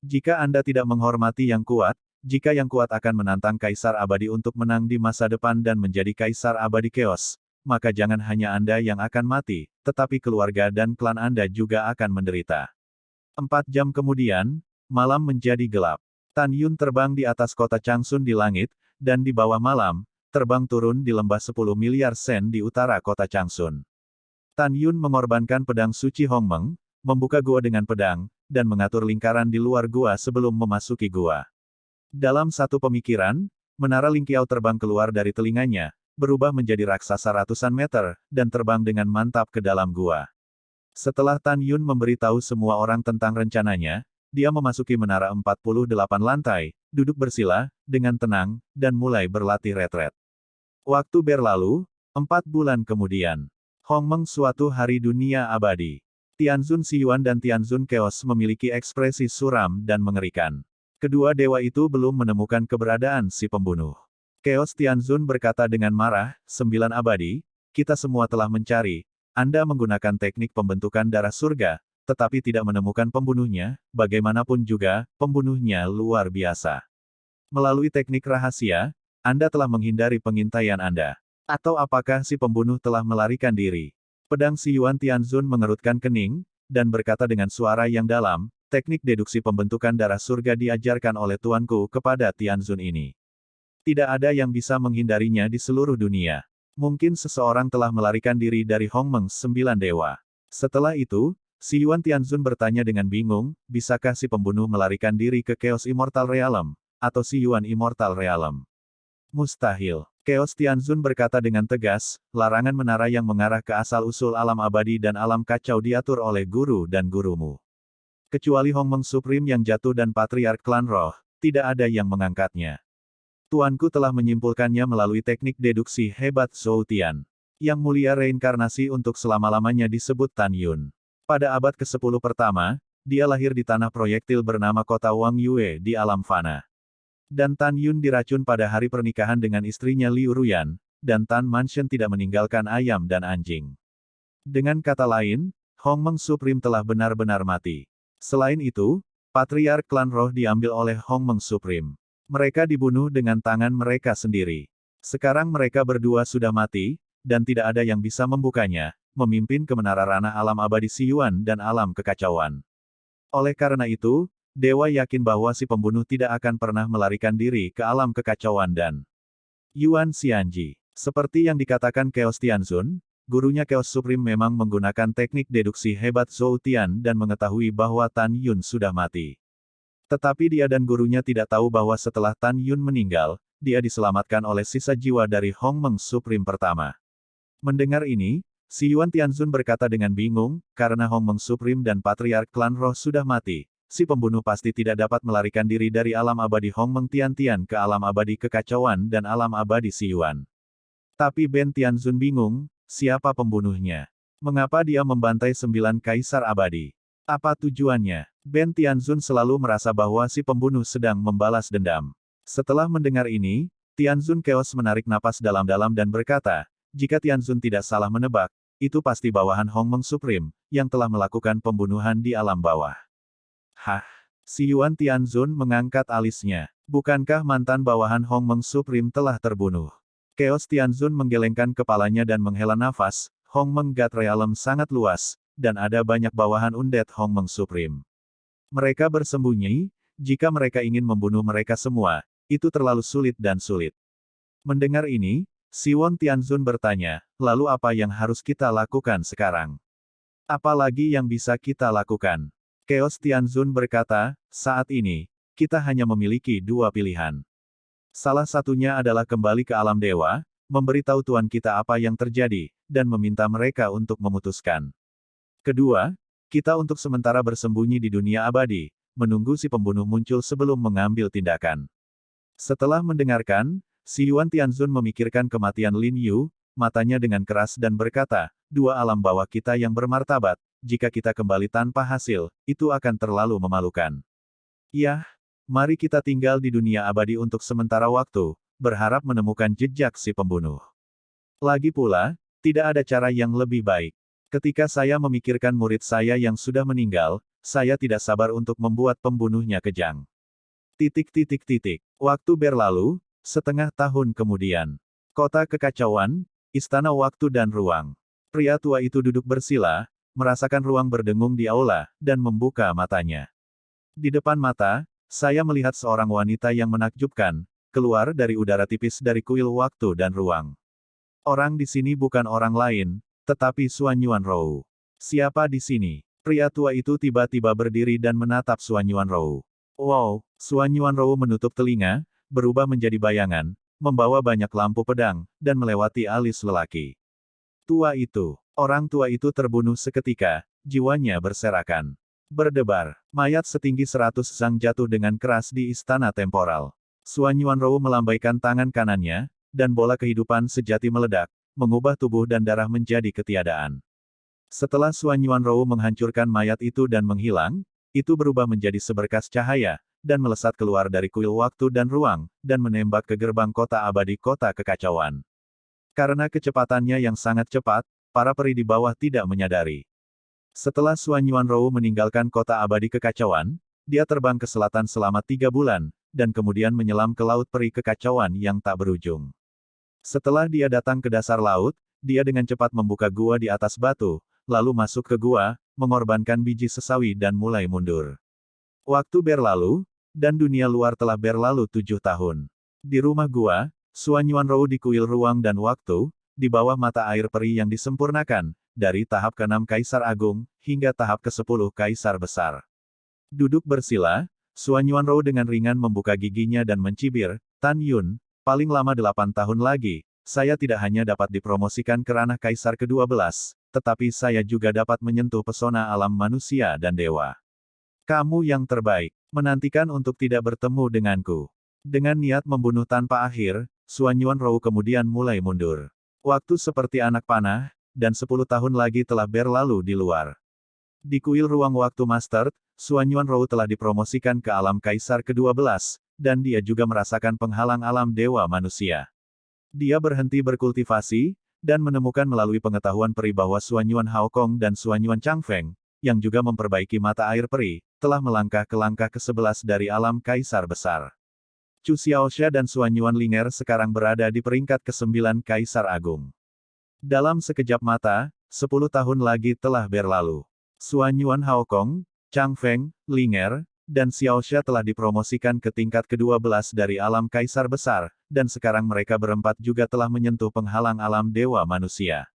Jika Anda tidak menghormati yang kuat, jika yang kuat akan menantang kaisar abadi untuk menang di masa depan dan menjadi kaisar abadi chaos, maka jangan hanya Anda yang akan mati, tetapi keluarga dan klan Anda juga akan menderita. 4 jam kemudian, malam menjadi gelap. Tan Yun terbang di atas kota Changsun di langit, dan di bawah malam, terbang turun di lembah 10 miliar sen di utara kota Changsun. Tan Yun mengorbankan pedang suci Hongmeng, membuka gua dengan pedang, dan mengatur lingkaran di luar gua sebelum memasuki gua. Dalam satu pemikiran, menara Lingqiao terbang keluar dari telinganya, berubah menjadi raksasa ratusan meter, dan terbang dengan mantap ke dalam gua. Setelah Tan Yun memberitahu semua orang tentang rencananya, dia memasuki menara 48 lantai, duduk bersila, dengan tenang, dan mulai berlatih retret. Waktu berlalu, 4 bulan kemudian. Hongmeng suatu hari dunia abadi. Tianzun Siyuan dan Tianzun Chaos memiliki ekspresi suram dan mengerikan. Kedua dewa itu belum menemukan keberadaan si pembunuh. Chaos Tianzun berkata dengan marah, 9 abadi, kita semua telah mencari, Anda menggunakan teknik pembentukan darah surga, tetapi tidak menemukan pembunuhnya, bagaimanapun juga, pembunuhnya luar biasa. Melalui teknik rahasia, Anda telah menghindari pengintaian Anda. Atau apakah si pembunuh telah melarikan diri? Pedang Siyuan Tianzun mengerutkan kening, dan berkata dengan suara yang dalam, teknik deduksi pembentukan darah surga diajarkan oleh tuanku kepada Tianzun ini. Tidak ada yang bisa menghindarinya di seluruh dunia. Mungkin seseorang telah melarikan diri dari Hongmeng 9 dewa. Setelah itu, Siyuan Tianzun bertanya dengan bingung, bisakah si pembunuh melarikan diri ke Chaos Immortal Realm, atau Siyuan Immortal Realm? Mustahil. Chaos Tianzun berkata dengan tegas, larangan menara yang mengarah ke asal-usul alam abadi dan alam kacau diatur oleh guru dan gurumu. Kecuali Hongmeng Supreme yang jatuh dan Patriark Klan Roh, tidak ada yang mengangkatnya. Tuanku telah menyimpulkannya melalui teknik deduksi hebat Zhou Tian. Yang mulia reinkarnasi untuk selama-lamanya disebut Tan Yun. Pada abad ke-10 pertama, dia lahir di tanah proyektil bernama kota Wang Yue di alam fana. Dan Tan Yun diracun pada hari pernikahan dengan istrinya Liu Ruyan, dan Tan Manshen tidak meninggalkan ayam dan anjing. Dengan kata lain, Hongmeng Supreme telah benar-benar mati. Selain itu, Patriark Klan Roh diambil oleh Hongmeng Supreme. Mereka dibunuh dengan tangan mereka sendiri. Sekarang mereka berdua sudah mati, dan tidak ada yang bisa membukanya, memimpin ke menara ranah alam abadi Siyuan dan alam kekacauan. Oleh karena itu, Dewa yakin bahwa si pembunuh tidak akan pernah melarikan diri ke alam kekacauan dan Yuan Xianji. Seperti yang dikatakan Chaos Tianzun, gurunya Chaos Supreme memang menggunakan teknik deduksi hebat Zhou Tian dan mengetahui bahwa Tan Yun sudah mati. Tetapi dia dan gurunya tidak tahu bahwa setelah Tan Yun meninggal, dia diselamatkan oleh sisa jiwa dari Hongmeng Supreme pertama. Mendengar ini, si Yuan Tianzun berkata dengan bingung, karena Hongmeng Supreme dan Patriark Klan Roh sudah mati. Si pembunuh pasti tidak dapat melarikan diri dari alam abadi Hongmeng Tian-Tian ke alam abadi kekacauan dan alam abadi Siyuan. Tapi Ben Tianzun bingung, siapa pembunuhnya? Mengapa dia membantai 9 kaisar abadi? Apa tujuannya? Ben Tianzun selalu merasa bahwa si pembunuh sedang membalas dendam. Setelah mendengar ini, Tianzun Chaos menarik napas dalam-dalam dan berkata, jika Tianzun tidak salah menebak, itu pasti bawahan Hongmeng Supreme, yang telah melakukan pembunuhan di alam bawah. Hah? Si Yuan Tianzun mengangkat alisnya. Bukankah mantan bawahan Hongmeng Supreme telah terbunuh? Chaos Tianzun menggelengkan kepalanya dan menghela nafas, Hongmeng God Realm sangat luas, dan ada banyak bawahan undead Hongmeng Supreme. Mereka bersembunyi, jika mereka ingin membunuh mereka semua, itu terlalu sulit dan sulit. Mendengar ini, Siwon Tianzun bertanya, lalu apa yang harus kita lakukan sekarang? Apalagi yang bisa kita lakukan? Chaos Tianzun berkata, saat ini, kita hanya memiliki dua pilihan. Salah satunya adalah kembali ke alam dewa, memberitahu Tuan kita apa yang terjadi, dan meminta mereka untuk memutuskan. Kedua, kita untuk sementara bersembunyi di dunia abadi, menunggu si pembunuh muncul sebelum mengambil tindakan. Setelah mendengarkan, Si Yuan Tianzun memikirkan kematian Lin Yu, matanya dengan keras dan berkata, dua alam bawah kita yang bermartabat, jika kita kembali tanpa hasil, itu akan terlalu memalukan. Yah, mari kita tinggal di dunia abadi untuk sementara waktu, berharap menemukan jejak si pembunuh. Lagi pula, tidak ada cara yang lebih baik. Ketika saya memikirkan murid saya yang sudah meninggal, saya tidak sabar untuk membuat pembunuhnya kejang. Waktu berlalu, setengah tahun kemudian. Kota kekacauan, istana waktu dan ruang. Pria tua itu duduk bersila, merasakan ruang berdengung di aula, dan membuka matanya. Di depan mata, saya melihat seorang wanita yang menakjubkan, keluar dari udara tipis dari kuil waktu dan ruang. Orang di sini bukan orang lain, tetapi Xuan Yuanrou. Siapa di sini? Pria tua itu tiba-tiba berdiri dan menatap Xuan Yuanrou. Wow, Xuan Yuanrou menutup telinga, berubah menjadi bayangan, membawa banyak lampu pedang, dan melewati alis lelaki. Orang tua itu terbunuh seketika, jiwanya berserakan. Berdebar, mayat setinggi 100 zang jatuh dengan keras di istana temporal. Xuan Yuanrou melambaikan tangan kanannya, dan bola kehidupan sejati meledak, mengubah tubuh dan darah menjadi ketiadaan. Setelah Xuan Yuanrou menghancurkan mayat itu dan menghilang, itu berubah menjadi seberkas cahaya, dan melesat keluar dari kuil waktu dan ruang, dan menembak ke gerbang kota abadi kota kekacauan. Karena kecepatannya yang sangat cepat, para peri di bawah tidak menyadari. Setelah Xuan Yuanrou meninggalkan kota abadi kekacauan, dia terbang ke selatan selama 3 bulan, dan kemudian menyelam ke laut peri kekacauan yang tak berujung. Setelah dia datang ke dasar laut, dia dengan cepat membuka gua di atas batu, lalu masuk ke gua, mengorbankan biji sesawi dan mulai mundur. Waktu berlalu, dan dunia luar telah berlalu 7 tahun. Di rumah gua, Xuan Yuanrou di kuil ruang dan waktu, di bawah mata air peri yang disempurnakan, dari tahap ke-6 Kaisar Agung, hingga tahap ke-10 Kaisar Besar. Duduk bersila, Xuan Yuanrou dengan ringan membuka giginya dan mencibir, Tan Yun, paling lama 8 tahun lagi, saya tidak hanya dapat dipromosikan ke ranah Kaisar ke-12, tetapi saya juga dapat menyentuh pesona alam manusia dan dewa. Kamu yang terbaik. Menantikan untuk tidak bertemu denganku. Dengan niat membunuh tanpa akhir, Xuan Yuanrou kemudian mulai mundur. Waktu seperti anak panah, dan 10 tahun lagi telah berlalu di luar. Di kuil ruang waktu Master, Xuan Yuanrou telah dipromosikan ke alam Kaisar ke-12, dan dia juga merasakan penghalang alam dewa manusia. Dia berhenti berkultivasi, dan menemukan melalui pengetahuan peri bahwa Xuan Yuan Haokong dan Xuan Yuan Changfeng, yang juga memperbaiki mata air peri, telah melangkah ke langkah ke-11 dari alam Kaisar Besar. Chu Xiaoxia dan Xuan Yuan Linger sekarang berada di peringkat ke-9 Kaisar Agung. Dalam sekejap mata, 10 tahun lagi telah berlalu. Xuan Yuan Haokong, Changfeng, Linger, dan Xiaoxia telah dipromosikan ke tingkat ke-12 dari alam Kaisar Besar, dan sekarang mereka berempat juga telah menyentuh penghalang alam dewa manusia.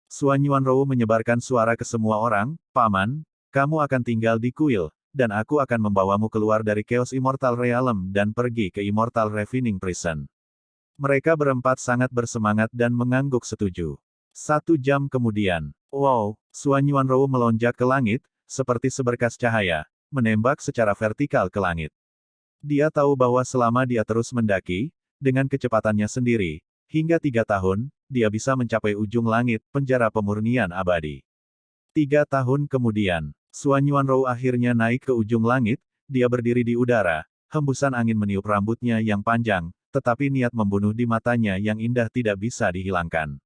Xuan Yuanrou menyebarkan suara ke semua orang, Paman, kamu akan tinggal di kuil, dan aku akan membawamu keluar dari Chaos Immortal Realm dan pergi ke Immortal Refining Prison. Mereka berempat sangat bersemangat dan mengangguk setuju. 1 jam kemudian, wow, Xuan Yuanrou melonjak ke langit, seperti seberkas cahaya, menembak secara vertikal ke langit. Dia tahu bahwa selama dia terus mendaki, dengan kecepatannya sendiri, hingga 3 tahun, dia bisa mencapai ujung langit, penjara pemurnian abadi. 3 tahun kemudian, Xuan Yuanrou akhirnya naik ke ujung langit, dia berdiri di udara, hembusan angin meniup rambutnya yang panjang, tetapi niat membunuh di matanya yang indah tidak bisa dihilangkan.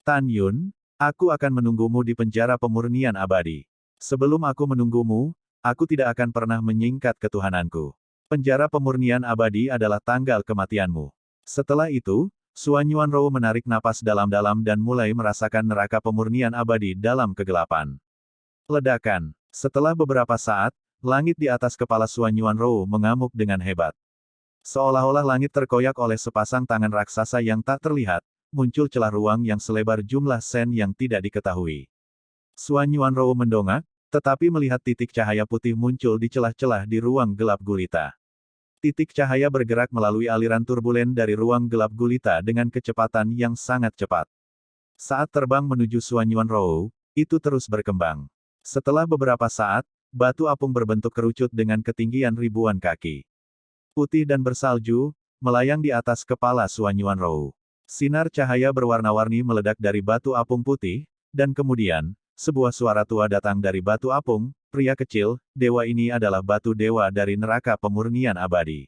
Tan Yun, aku akan menunggumu di penjara pemurnian abadi. Sebelum aku menunggumu, aku tidak akan pernah menyingkat ketuhananku. Penjara pemurnian abadi adalah tanggal kematianmu. Setelah itu, Xuan Yuanrou menarik napas dalam-dalam dan mulai merasakan neraka pemurnian abadi dalam kegelapan. Ledakan. Setelah beberapa saat, langit di atas kepala Suan Yuanrou mengamuk dengan hebat. Seolah-olah langit terkoyak oleh sepasang tangan raksasa yang tak terlihat, muncul celah ruang yang selebar jumlah sen yang tidak diketahui. Suan Yuanrou mendongak, tetapi melihat titik cahaya putih muncul di celah-celah di ruang gelap gulita. Titik cahaya bergerak melalui aliran turbulen dari ruang gelap gulita dengan kecepatan yang sangat cepat. Saat terbang menuju Suan Yuanrou, itu terus berkembang. Setelah beberapa saat, batu apung berbentuk kerucut dengan ketinggian ribuan kaki. Putih dan bersalju, melayang di atas kepala Suan Yuanrou. Sinar cahaya berwarna-warni meledak dari batu apung putih, dan kemudian, sebuah suara tua datang dari batu apung, pria kecil, dewa ini adalah batu dewa dari neraka pemurnian abadi.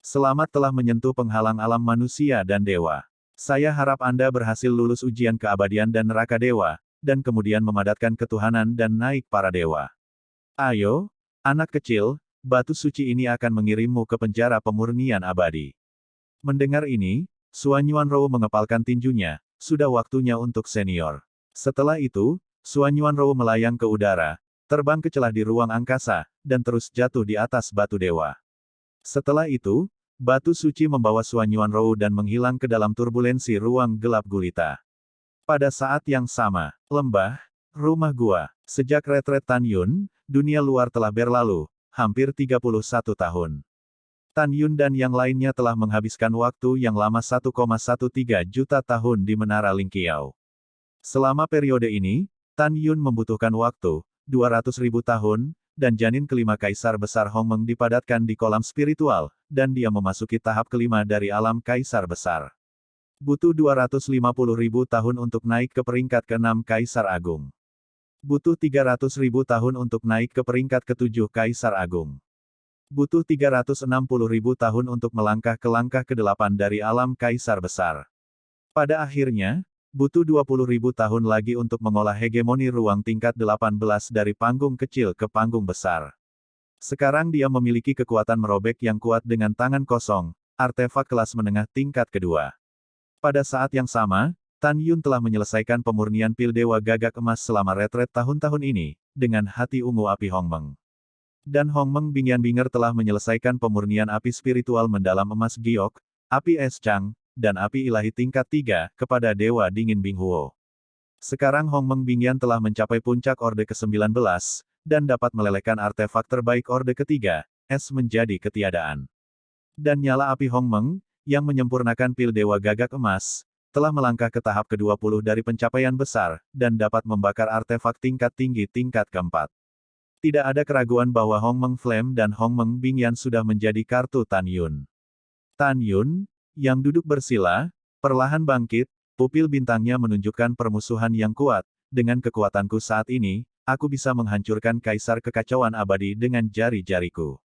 Selamat telah menyentuh penghalang alam manusia dan dewa. Saya harap Anda berhasil lulus ujian keabadian dan neraka dewa, dan kemudian memadatkan ketuhanan dan naik para dewa. Ayo, anak kecil, batu suci ini akan mengirimmu ke penjara pemurnian abadi. Mendengar ini, Suan Yuanrou mengepalkan tinjunya, sudah waktunya untuk senior. Setelah itu, Suan Yuanrou melayang ke udara, terbang ke celah di ruang angkasa, dan terus jatuh di atas batu dewa. Setelah itu, batu suci membawa Suan Yuanrou dan menghilang ke dalam turbulensi ruang gelap gulita. Pada saat yang sama, lembah, rumah gua, sejak retret Tan Yun, dunia luar telah berlalu, hampir 31 tahun. Tan Yun dan yang lainnya telah menghabiskan waktu yang lama 1,13 juta tahun di Menara Lingqiao. Selama periode ini, Tan Yun membutuhkan waktu, 200.000 tahun, dan janin kelima Kaisar Besar Hongmeng dipadatkan di kolam spiritual, dan dia memasuki tahap kelima dari alam Kaisar Besar. Butuh 250.000 tahun untuk naik ke peringkat ke-6 Kaisar Agung. Butuh 300.000 tahun untuk naik ke peringkat ke-7 Kaisar Agung. Butuh 360.000 tahun untuk melangkah ke langkah ke-8 dari alam Kaisar Besar. Pada akhirnya, butuh 20.000 tahun lagi untuk mengolah hegemoni ruang tingkat 18 dari panggung kecil ke panggung besar. Sekarang dia memiliki kekuatan merobek yang kuat dengan tangan kosong, artefak kelas menengah tingkat kedua. Pada saat yang sama, Tan Yun telah menyelesaikan pemurnian pil Dewa Gagak Emas selama retret tahun-tahun ini, dengan hati ungu api Hongmeng. Dan Hongmeng Bingyan-Binger telah menyelesaikan pemurnian api spiritual mendalam emas giok, api es Chang, dan api ilahi tingkat 3, kepada Dewa Dingin Binghuo. Sekarang Hongmeng Bingyan telah mencapai puncak Orde ke-19, dan dapat melelehkan artefak terbaik Orde ketiga, es menjadi ketiadaan. Dan nyala api Hongmeng, yang menyempurnakan pil Dewa Gagak Emas, telah melangkah ke tahap ke-20 dari pencapaian besar, dan dapat membakar artefak tingkat tinggi tingkat keempat. Tidak ada keraguan bahwa Hongmeng Flame dan Hongmeng Bingyan sudah menjadi kartu Tan Yun. Tan Yun, yang duduk bersila, perlahan bangkit, pupil bintangnya menunjukkan permusuhan yang kuat. Dengan kekuatanku saat ini, aku bisa menghancurkan kaisar kekacauan abadi dengan jari-jariku.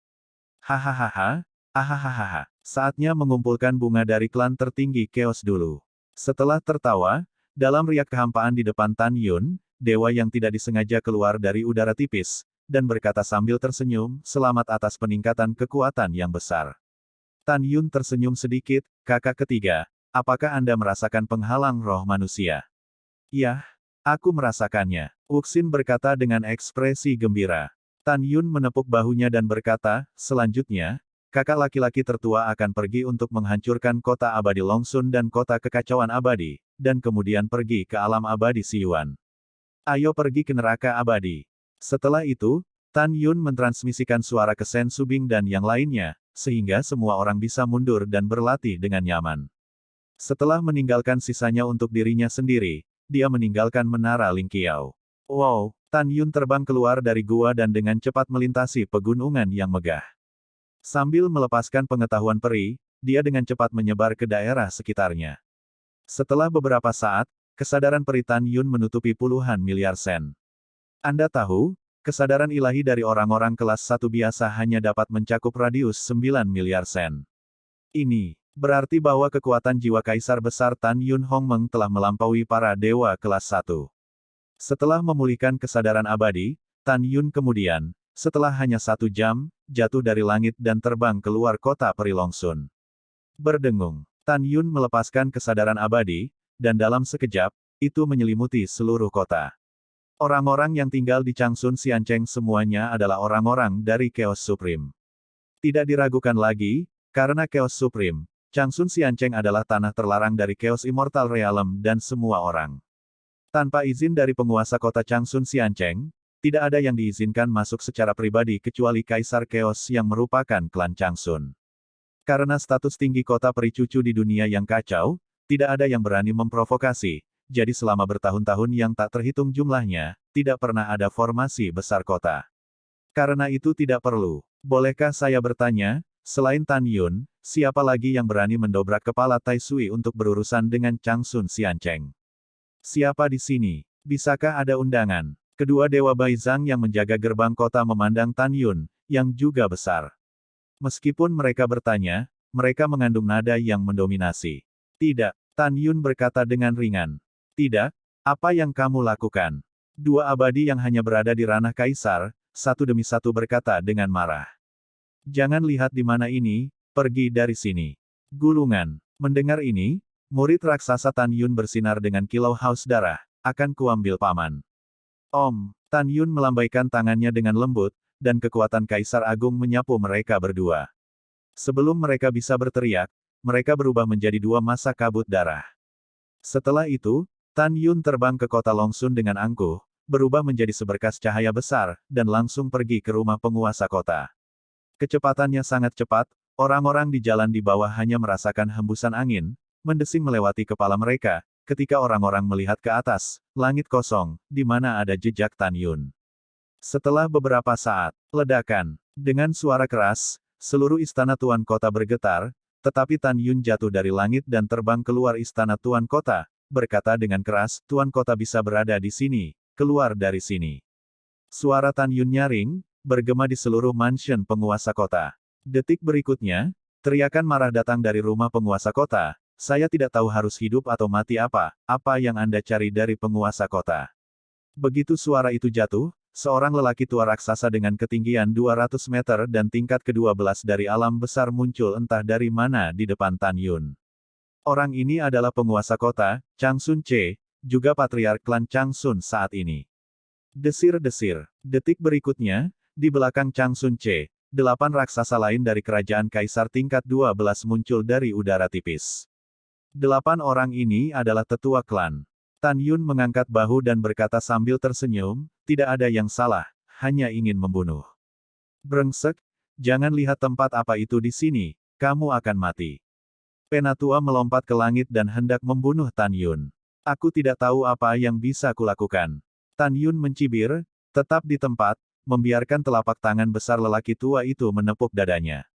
Hahaha, ahahaha. Saatnya mengumpulkan bunga dari klan tertinggi Chaos dulu. Setelah tertawa, dalam riak kehampaan di depan Tan Yun, dewa yang tidak disengaja keluar dari udara tipis, dan berkata sambil tersenyum, selamat atas peningkatan kekuatan yang besar. Tan Yun tersenyum sedikit, kakak ketiga, apakah Anda merasakan penghalang roh manusia? Yah, aku merasakannya. Uxin berkata dengan ekspresi gembira. Tan Yun menepuk bahunya dan berkata, selanjutnya, kakak laki-laki tertua akan pergi untuk menghancurkan kota abadi Longsun dan kota kekacauan abadi, dan kemudian pergi ke alam abadi Siyuan. Ayo pergi ke neraka abadi. Setelah itu, Tan Yun mentransmisikan suara ke Sen Subing dan yang lainnya, sehingga semua orang bisa mundur dan berlatih dengan nyaman. Setelah meninggalkan sisanya untuk dirinya sendiri, dia meninggalkan Menara Lingqiao. Wow, Tan Yun terbang keluar dari gua dan dengan cepat melintasi pegunungan yang megah. Sambil melepaskan pengetahuan peri, dia dengan cepat menyebar ke daerah sekitarnya. Setelah beberapa saat, kesadaran peri Tan Yun menutupi puluhan miliar sen. Anda tahu, kesadaran ilahi dari orang-orang kelas 1 biasa hanya dapat mencakup radius 9 miliar sen. Ini berarti bahwa kekuatan jiwa Kaisar Besar Tan Yun Hongmeng telah melampaui para dewa kelas 1. Setelah memulihkan kesadaran abadi, Tan Yun kemudian, setelah hanya 1 jam, jatuh dari langit dan terbang keluar kota peri Longsun. Berdengung, Tan Yun melepaskan kesadaran abadi, dan dalam sekejap, itu menyelimuti seluruh kota. Orang-orang yang tinggal di Changsun Xiancheng semuanya adalah orang-orang dari Chaos Supreme. Tidak diragukan lagi, karena Chaos Supreme, Changsun Xiancheng adalah tanah terlarang dari Chaos Immortal Realm dan semua orang. Tanpa izin dari penguasa kota Changsun Xiancheng, tidak ada yang diizinkan masuk secara pribadi kecuali Kaisar Chaos yang merupakan klan Changsun. Karena status tinggi kota peri cucu di dunia yang kacau, tidak ada yang berani memprovokasi, jadi selama bertahun-tahun yang tak terhitung jumlahnya, tidak pernah ada formasi besar kota. Karena itu tidak perlu. Bolehkah saya bertanya, selain Tan Yun, siapa lagi yang berani mendobrak kepala Tai Sui untuk berurusan dengan Changsun Xiancheng? Siapa di sini? Bisakah ada undangan? Kedua Dewa Baizhang yang menjaga gerbang kota memandang Tan Yun, yang juga besar. Meskipun mereka bertanya, mereka mengandung nada yang mendominasi. Tidak, Tan Yun berkata dengan ringan. Tidak, apa yang kamu lakukan? Dua abadi yang hanya berada di ranah kaisar, satu demi satu berkata dengan marah. Jangan lihat di mana ini, pergi dari sini. Gulungan. Mendengar ini, murid raksasa Tan Yun bersinar dengan kilau haus darah, akan kuambil paman. Tan Yun melambaikan tangannya dengan lembut, dan kekuatan Kaisar Agung menyapu mereka berdua. Sebelum mereka bisa berteriak, mereka berubah menjadi dua massa kabut darah. Setelah itu, Tan Yun terbang ke kota Longsun dengan angkuh, berubah menjadi seberkas cahaya besar, dan langsung pergi ke rumah penguasa kota. Kecepatannya sangat cepat, orang-orang di jalan di bawah hanya merasakan hembusan angin, mendesing melewati kepala mereka, ketika orang-orang melihat ke atas, langit kosong, di mana ada jejak Tan Yun. Setelah beberapa saat, ledakan, dengan suara keras, seluruh istana Tuan Kota bergetar, tetapi Tan Yun jatuh dari langit dan terbang keluar istana Tuan Kota, berkata dengan keras, Tuan Kota bisa berada di sini, keluar dari sini. Suara Tan Yun nyaring, bergema di seluruh mansion penguasa kota. Detik berikutnya, teriakan marah datang dari rumah penguasa kota, saya tidak tahu harus hidup atau mati apa yang Anda cari dari penguasa kota. Begitu suara itu jatuh, seorang lelaki tua raksasa dengan ketinggian 200 meter dan tingkat ke-12 dari alam besar muncul entah dari mana di depan Tan Yun. Orang ini adalah penguasa kota, Changsun Ce, juga patriark klan Changsun saat ini. Desir-desir. Detik berikutnya, di belakang Changsun Ce, 8 raksasa lain dari kerajaan Kaisar tingkat 12 muncul dari udara tipis. 8 orang ini adalah tetua klan. Tan Yun mengangkat bahu dan berkata sambil tersenyum, tidak ada yang salah, hanya ingin membunuh. Brengsek, jangan lihat tempat apa itu di sini, kamu akan mati. Penatua melompat ke langit dan hendak membunuh Tan Yun. Aku tidak tahu apa yang bisa kulakukan. Tan Yun mencibir, tetap di tempat, membiarkan telapak tangan besar lelaki tua itu menepuk dadanya.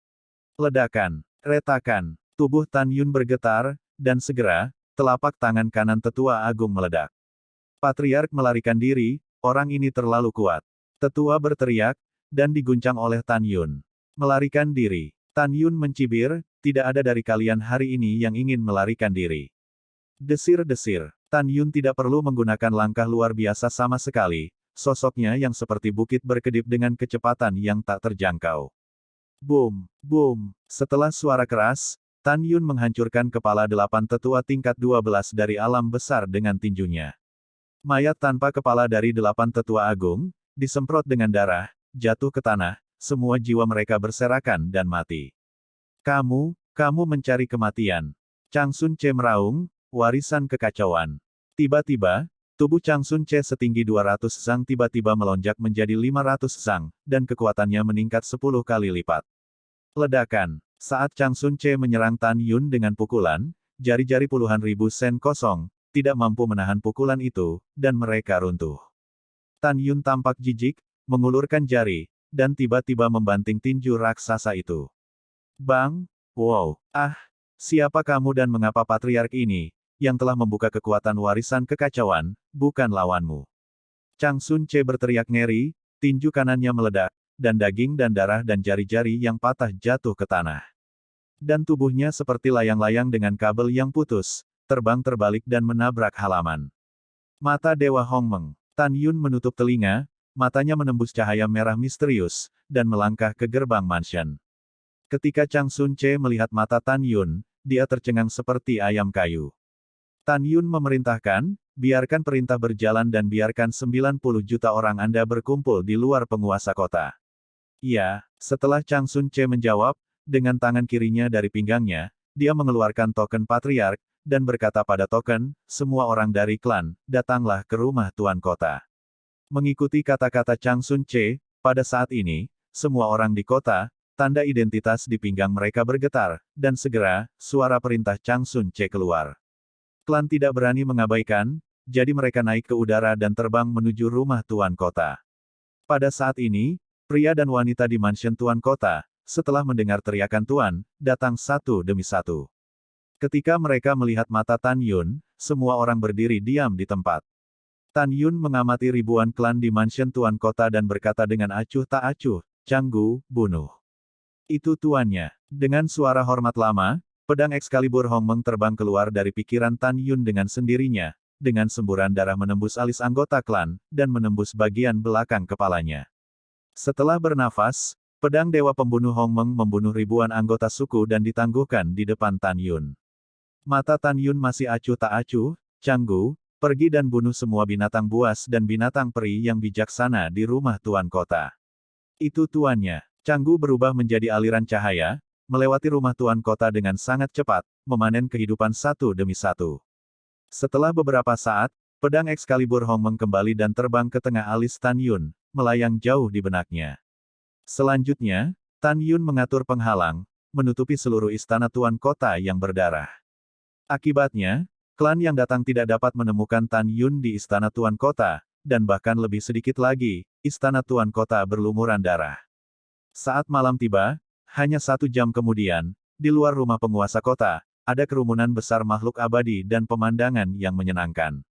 Ledakan, retakan, tubuh Tan Yun bergetar, dan segera, telapak tangan kanan tetua agung meledak. Patriark melarikan diri, orang ini terlalu kuat. Tetua berteriak, dan diguncang oleh Tan Yun. Melarikan diri. Tan Yun mencibir, tidak ada dari kalian hari ini yang ingin melarikan diri. Desir-desir. Tan Yun tidak perlu menggunakan langkah luar biasa sama sekali, sosoknya yang seperti bukit berkedip dengan kecepatan yang tak terjangkau. Boom, boom. Setelah suara keras, Tan Yun menghancurkan kepala 8 tetua tingkat 12 dari alam besar dengan tinjunya. Mayat tanpa kepala dari 8 tetua agung, disemprot dengan darah, jatuh ke tanah, semua jiwa mereka berserakan dan mati. Kamu mencari kematian. Changsun Ce meraung, warisan kekacauan. Tiba-tiba, tubuh Changsun Ce setinggi 200 zang tiba-tiba melonjak menjadi 500 zang, dan kekuatannya meningkat 10 kali lipat. Ledakan. Saat Changsun Ce menyerang Tan Yun dengan pukulan, jari-jari puluhan ribu sen kosong, tidak mampu menahan pukulan itu, dan mereka runtuh. Tan Yun tampak jijik, mengulurkan jari, dan tiba-tiba membanting tinju raksasa itu. Bang! Wow! Siapa kamu dan mengapa patriark ini, yang telah membuka kekuatan warisan kekacauan, bukan lawanmu? Changsun Ce berteriak ngeri, tinju kanannya meledak, dan daging dan darah dan jari-jari yang patah jatuh ke tanah. Dan tubuhnya seperti layang-layang dengan kabel yang putus, terbang terbalik dan menabrak halaman. Mata Dewa Hongmeng. Tan Yun menutup telinga, matanya menembus cahaya merah misterius, dan melangkah ke gerbang mansion. Ketika Changsun Ce melihat mata Tan Yun, dia tercengang seperti ayam kayu. Tan Yun memerintahkan, biarkan perintah berjalan dan biarkan 90 juta orang Anda berkumpul di luar penguasa kota. Ya, setelah Chang Sun Ce menjawab, dengan tangan kirinya dari pinggangnya, dia mengeluarkan token patriark, dan berkata pada token, semua orang dari klan, datanglah ke rumah tuan kota. Mengikuti kata-kata Chang Sun Ce, pada saat ini, semua orang di kota, tanda identitas di pinggang mereka bergetar, dan segera, suara perintah Chang Sun Ce keluar. Klan tidak berani mengabaikan, jadi mereka naik ke udara dan terbang menuju rumah tuan kota. Pada saat ini, pria dan wanita di mansion tuan kota, setelah mendengar teriakan tuan, datang satu demi satu. Ketika mereka melihat mata Tan Yun, semua orang berdiri diam di tempat. Tan Yun mengamati ribuan klan di mansion tuan kota dan berkata dengan acuh tak acuh, "Canggu, bunuh." Itu tuannya. Dengan suara hormat lama, pedang Excalibur Hongmeng terbang keluar dari pikiran Tan Yun dengan sendirinya, dengan semburan darah menembus alis anggota klan, dan menembus bagian belakang kepalanya. Setelah bernafas, pedang Dewa Pembunuh Hongmeng membunuh ribuan anggota suku dan ditangguhkan di depan Tan Yun. Mata Tan Yun masih acuh tak acuh, "Canggu, pergi dan bunuh semua binatang buas dan binatang peri yang bijaksana di rumah tuan kota." Itu tuannya. Canggu berubah menjadi aliran cahaya, melewati rumah tuan kota dengan sangat cepat, memanen kehidupan satu demi satu. Setelah beberapa saat, pedang Excalibur Hongmeng kembali dan terbang ke tengah alis Tan Yun, melayang jauh di benaknya. Selanjutnya, Tan Yun mengatur penghalang, menutupi seluruh istana tuan kota yang berdarah. Akibatnya, klan yang datang tidak dapat menemukan Tan Yun di istana tuan kota, dan bahkan lebih sedikit lagi, istana tuan kota berlumuran darah. Saat malam tiba, hanya 1 jam kemudian, di luar rumah penguasa kota, ada kerumunan besar makhluk abadi dan pemandangan yang menyenangkan.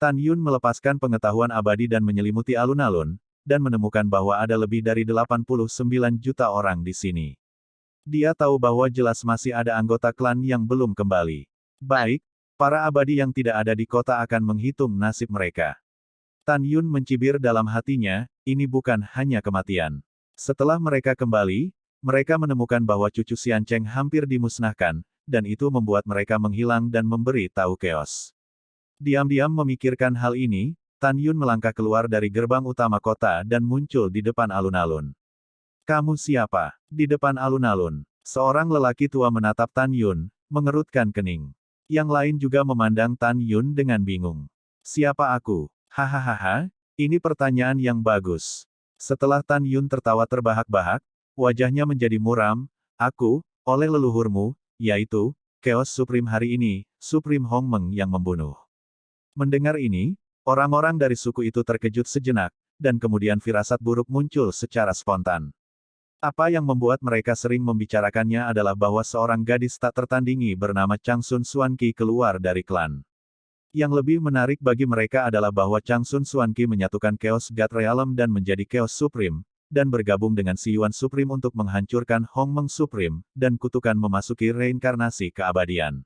Tan Yun melepaskan pengetahuan abadi dan menyelimuti alun-alun, dan menemukan bahwa ada lebih dari 89 juta orang di sini. Dia tahu bahwa jelas masih ada anggota klan yang belum kembali. Baik, para abadi yang tidak ada di kota akan menghitung nasib mereka. Tan Yun mencibir dalam hatinya, ini bukan hanya kematian. Setelah mereka kembali, mereka menemukan bahwa cucu Xian Cheng hampir dimusnahkan, dan itu membuat mereka menghilang dan memberi tahu keos. Diam-diam memikirkan hal ini, Tan Yun melangkah keluar dari gerbang utama kota dan muncul di depan alun-alun. "Kamu siapa?" Di depan alun-alun, seorang lelaki tua menatap Tan Yun, mengerutkan kening. Yang lain juga memandang Tan Yun dengan bingung. "Siapa aku?" "Hahaha, ini pertanyaan yang bagus." Setelah Tan Yun tertawa terbahak-bahak, wajahnya menjadi muram, "Aku, oleh leluhurmu, yaitu, Chaos Supreme hari ini, Supreme Hongmeng yang membunuh." Mendengar ini, orang-orang dari suku itu terkejut sejenak, dan kemudian firasat buruk muncul secara spontan. Apa yang membuat mereka sering membicarakannya adalah bahwa seorang gadis tak tertandingi bernama Chang Sun Xuanqi keluar dari klan. Yang lebih menarik bagi mereka adalah bahwa Chang Sun Xuanqi menyatukan Chaos God Realm dan menjadi Chaos Supreme, dan bergabung dengan Si Yuan Supreme untuk menghancurkan Hongmeng Supreme, dan kutukan memasuki reinkarnasi keabadian.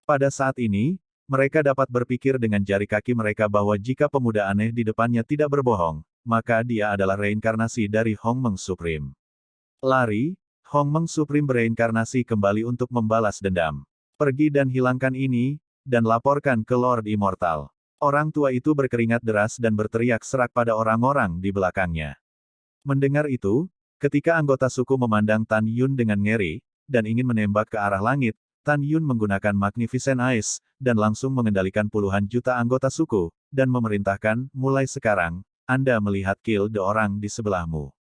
Pada saat ini, mereka dapat berpikir dengan jari kaki mereka bahwa jika pemuda aneh di depannya tidak berbohong, maka dia adalah reinkarnasi dari Hongmeng Supreme. Lari, Hongmeng Supreme bereinkarnasi kembali untuk membalas dendam. "Pergi dan hilangkan ini, dan laporkan ke Lord Immortal." Orang tua itu berkeringat deras dan berteriak serak pada orang-orang di belakangnya. Mendengar itu, ketika anggota suku memandang Tan Yun dengan ngeri, dan ingin menembak ke arah langit, Tan Yun menggunakan Magnificent Eyes, dan langsung mengendalikan puluhan juta anggota suku, dan memerintahkan, "Mulai sekarang, Anda melihat kill the orang di sebelahmu."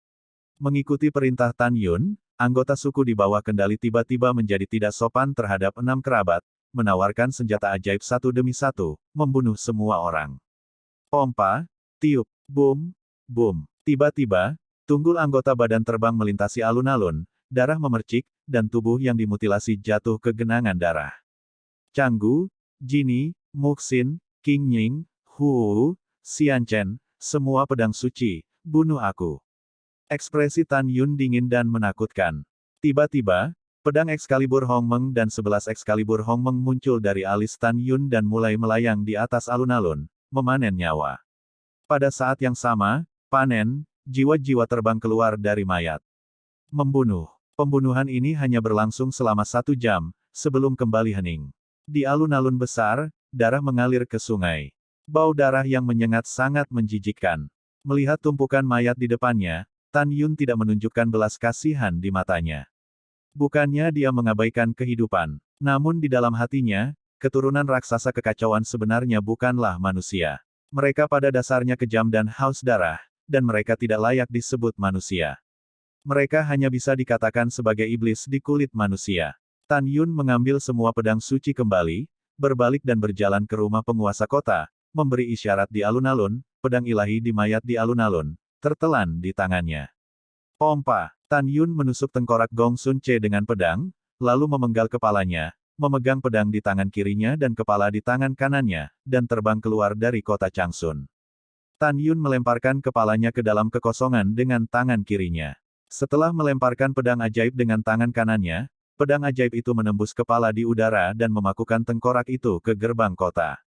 Mengikuti perintah Tan Yun, anggota suku di bawah kendali tiba-tiba menjadi tidak sopan terhadap 6 kerabat, menawarkan senjata ajaib satu demi satu, membunuh semua orang. Pompa, tiup, boom, boom. Tiba-tiba, tunggul anggota badan terbang melintasi alun-alun, darah memercik, dan tubuh yang dimutilasi jatuh ke genangan darah. Canggu, Jini, Muxin, King Ying, Hu, Xian Chen, semua pedang suci, bunuh aku. Ekspresi Tan Yun dingin dan menakutkan. Tiba-tiba, pedang Excalibur Hongmeng dan 11 Excalibur Hongmeng muncul dari alis Tan Yun dan mulai melayang di atas alun-alun, memanen nyawa. Pada saat yang sama, panen, jiwa-jiwa terbang keluar dari mayat. Membunuh. Pembunuhan ini hanya berlangsung selama 1 jam, sebelum kembali hening. Di alun-alun besar, darah mengalir ke sungai. Bau darah yang menyengat sangat menjijikkan. Melihat tumpukan mayat di depannya, Tan Yun tidak menunjukkan belas kasihan di matanya. Bukannya dia mengabaikan kehidupan. Namun di dalam hatinya, keturunan raksasa kekacauan sebenarnya bukanlah manusia. Mereka pada dasarnya kejam dan haus darah, dan mereka tidak layak disebut manusia. Mereka hanya bisa dikatakan sebagai iblis di kulit manusia. Tan Yun mengambil semua pedang suci kembali, berbalik dan berjalan ke rumah penguasa kota, memberi isyarat di alun-alun, pedang ilahi di mayat di alun-alun, tertelan di tangannya. Pompa, Tan Yun menusuk tengkorak Gong Sun Ce dengan pedang, lalu memenggal kepalanya, memegang pedang di tangan kirinya dan kepala di tangan kanannya, dan terbang keluar dari kota Changsun. Tan Yun melemparkan kepalanya ke dalam kekosongan dengan tangan kirinya. Setelah melemparkan pedang ajaib dengan tangan kanannya, pedang ajaib itu menembus kepala di udara dan memakukan tengkorak itu ke gerbang kota.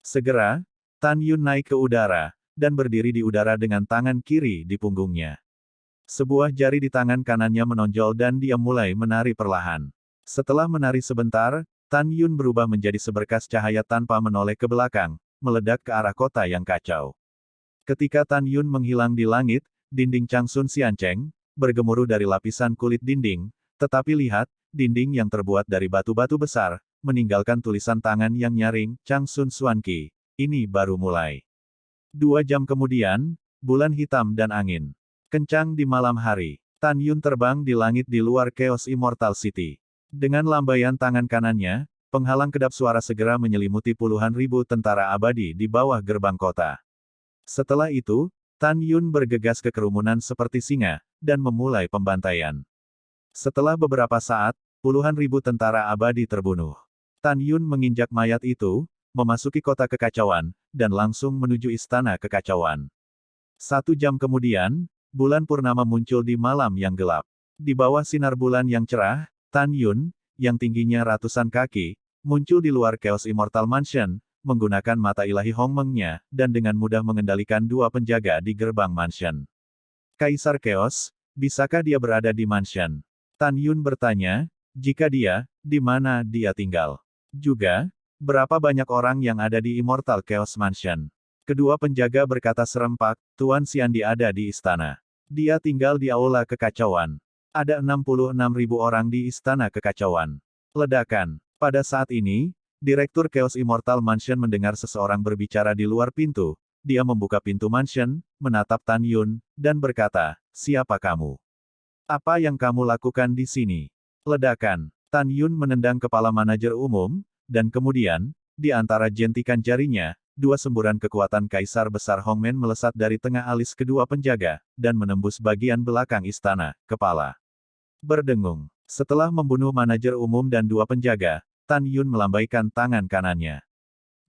Segera, Tan Yun naik ke udara, dan berdiri di udara dengan tangan kiri di punggungnya. Sebuah jari di tangan kanannya menonjol dan dia mulai menari perlahan. Setelah menari sebentar, Tan Yun berubah menjadi seberkas cahaya tanpa menoleh ke belakang, meledak ke arah kota yang kacau. Ketika Tan Yun menghilang di langit, dinding Changsun Xiancheng bergemuruh dari lapisan kulit dinding, tetapi lihat, dinding yang terbuat dari batu-batu besar, meninggalkan tulisan tangan yang nyaring, Changsun Xuanqi. Ini baru mulai. 2 jam kemudian, bulan hitam dan angin kencang di malam hari. Tan Yun terbang di langit di luar Chaos Immortal City. Dengan lambaian tangan kanannya, penghalang kedap suara segera menyelimuti puluhan ribu tentara abadi di bawah gerbang kota. Setelah itu, Tan Yun bergegas ke kerumunan seperti singa, dan memulai pembantaian. Setelah beberapa saat, puluhan ribu tentara abadi terbunuh. Tan Yun menginjak mayat itu, memasuki kota kekacauan, dan langsung menuju istana kekacauan. 1 jam kemudian, bulan purnama muncul di malam yang gelap. Di bawah sinar bulan yang cerah, Tan Yun, yang tingginya ratusan kaki, muncul di luar Chaos Immortal Mansion, menggunakan mata ilahi Hongmeng-nya, dan dengan mudah mengendalikan 2 penjaga di gerbang mansion. Kaisar Chaos, bisakah dia berada di mansion? Tan Yun bertanya, jika dia, di mana dia tinggal? Juga, berapa banyak orang yang ada di Immortal Chaos Mansion? Kedua penjaga berkata serempak, Tuan Xiandi ada di istana. Dia tinggal di aula kekacauan. Ada 66.000 orang di istana kekacauan. Ledakan. Pada saat ini, Direktur Chaos Immortal Mansion mendengar seseorang berbicara di luar pintu. Dia membuka pintu mansion, menatap Tan Yun, dan berkata, siapa kamu? Apa yang kamu lakukan di sini? Ledakan. Tan Yun menendang kepala manajer umum, dan kemudian, di antara jentikan jarinya, 2 semburan kekuatan Kaisar Besar Hongmen melesat dari tengah alis kedua penjaga, dan menembus bagian belakang istana, kepala. Berdengung. Setelah membunuh manajer umum dan 2 penjaga, Tan Yun melambaikan tangan kanannya.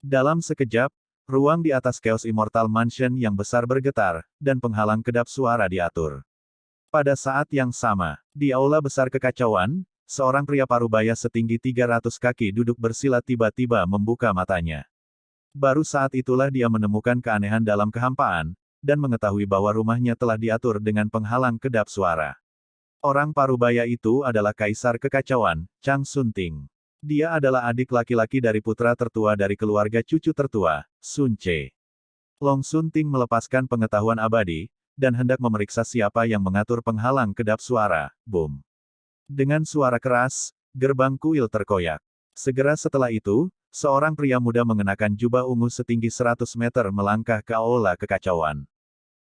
Dalam sekejap, ruang di atas Chaos Immortal Mansion yang besar bergetar, dan penghalang kedap suara diatur. Pada saat yang sama, di aula besar kekacauan, seorang pria parubaya setinggi 300 kaki duduk bersila tiba-tiba membuka matanya. Baru saat itulah dia menemukan keanehan dalam kehampaan, dan mengetahui bahwa rumahnya telah diatur dengan penghalang kedap suara. Orang parubaya itu adalah Kaisar Kekacauan, Chang Sun Ting. Dia adalah adik laki-laki dari putra tertua dari keluarga cucu tertua, Sun Ce. Long Sun Ting melepaskan pengetahuan abadi, dan hendak memeriksa siapa yang mengatur penghalang kedap suara, boom. Dengan suara keras, gerbang kuil terkoyak. Segera setelah itu, seorang pria muda mengenakan jubah ungu setinggi 100 meter melangkah ke aula kekacauan.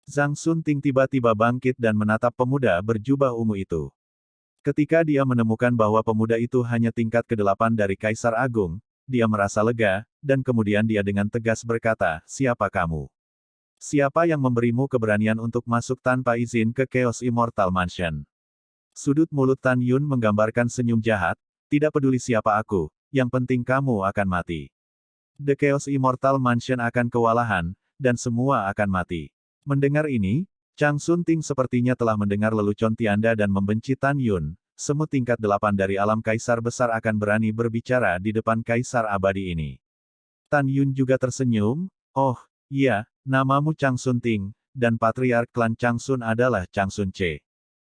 Zhang Sun Ting tiba-tiba bangkit dan menatap pemuda berjubah ungu itu. Ketika dia menemukan bahwa pemuda itu hanya tingkat ke-8 dari Kaisar Agung, dia merasa lega, dan kemudian dia dengan tegas berkata, siapa kamu? Siapa yang memberimu keberanian untuk masuk tanpa izin ke Chaos Immortal Mansion? Sudut mulut Tan Yun menggambarkan senyum jahat, tidak peduli siapa aku, yang penting kamu akan mati. The Chaos Immortal Mansion akan kewalahan, dan semua akan mati. Mendengar ini, Chang Sun Ting sepertinya telah mendengar lelucon Tianda dan membenci Tan Yun. Semut tingkat 8 dari alam Kaisar Besar akan berani berbicara di depan Kaisar Abadi ini. Tan Yun juga tersenyum, oh, iya, namamu Chang Sun Ting, dan Patriark klan Chang Sun adalah Chang Sun Ce.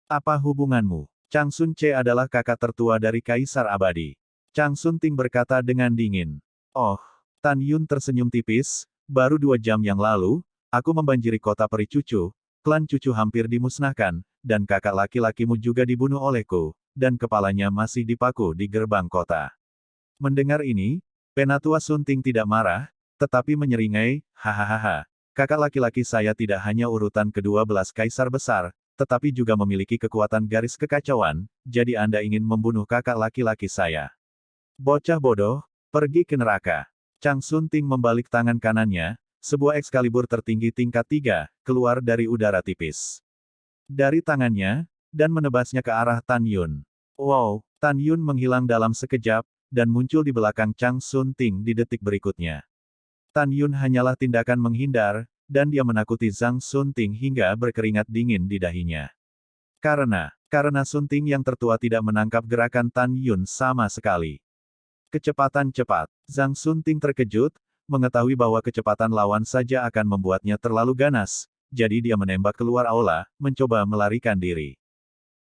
Apa hubunganmu? Chang Sun Ce adalah kakak tertua dari Kaisar Abadi. Chang Sun Ting berkata dengan dingin. Oh, Tan Yun tersenyum tipis, baru 2 jam yang lalu, aku membanjiri kota peri cucu, klan cucu hampir dimusnahkan, dan kakak laki-lakimu juga dibunuh olehku, dan kepalanya masih dipaku di gerbang kota. Mendengar ini, Penatua Sunting tidak marah, tetapi menyeringai, hahaha. Kakak laki-laki saya tidak hanya urutan ke-12 kaisar besar, tetapi juga memiliki kekuatan garis kekacauan, jadi Anda ingin membunuh kakak laki-laki saya. Bocah bodoh, pergi ke neraka. Chang Sunting membalik tangan kanannya, sebuah Excalibur tertinggi tingkat 3, keluar dari udara tipis. Dari tangannya, dan menebasnya ke arah Tan Yun. Wow, Tan Yun menghilang dalam sekejap, dan muncul di belakang Chang Sunting di detik berikutnya. Tan Yun hanyalah tindakan menghindar, dan dia menakuti Zhang Sunting hingga berkeringat dingin di dahinya. Karena Sunting yang tertua tidak menangkap gerakan Tan Yun sama sekali. Kecepatan cepat. Zhang Sunting terkejut, mengetahui bahwa kecepatan lawan saja akan membuatnya terlalu ganas, jadi dia menembak keluar aula, mencoba melarikan diri.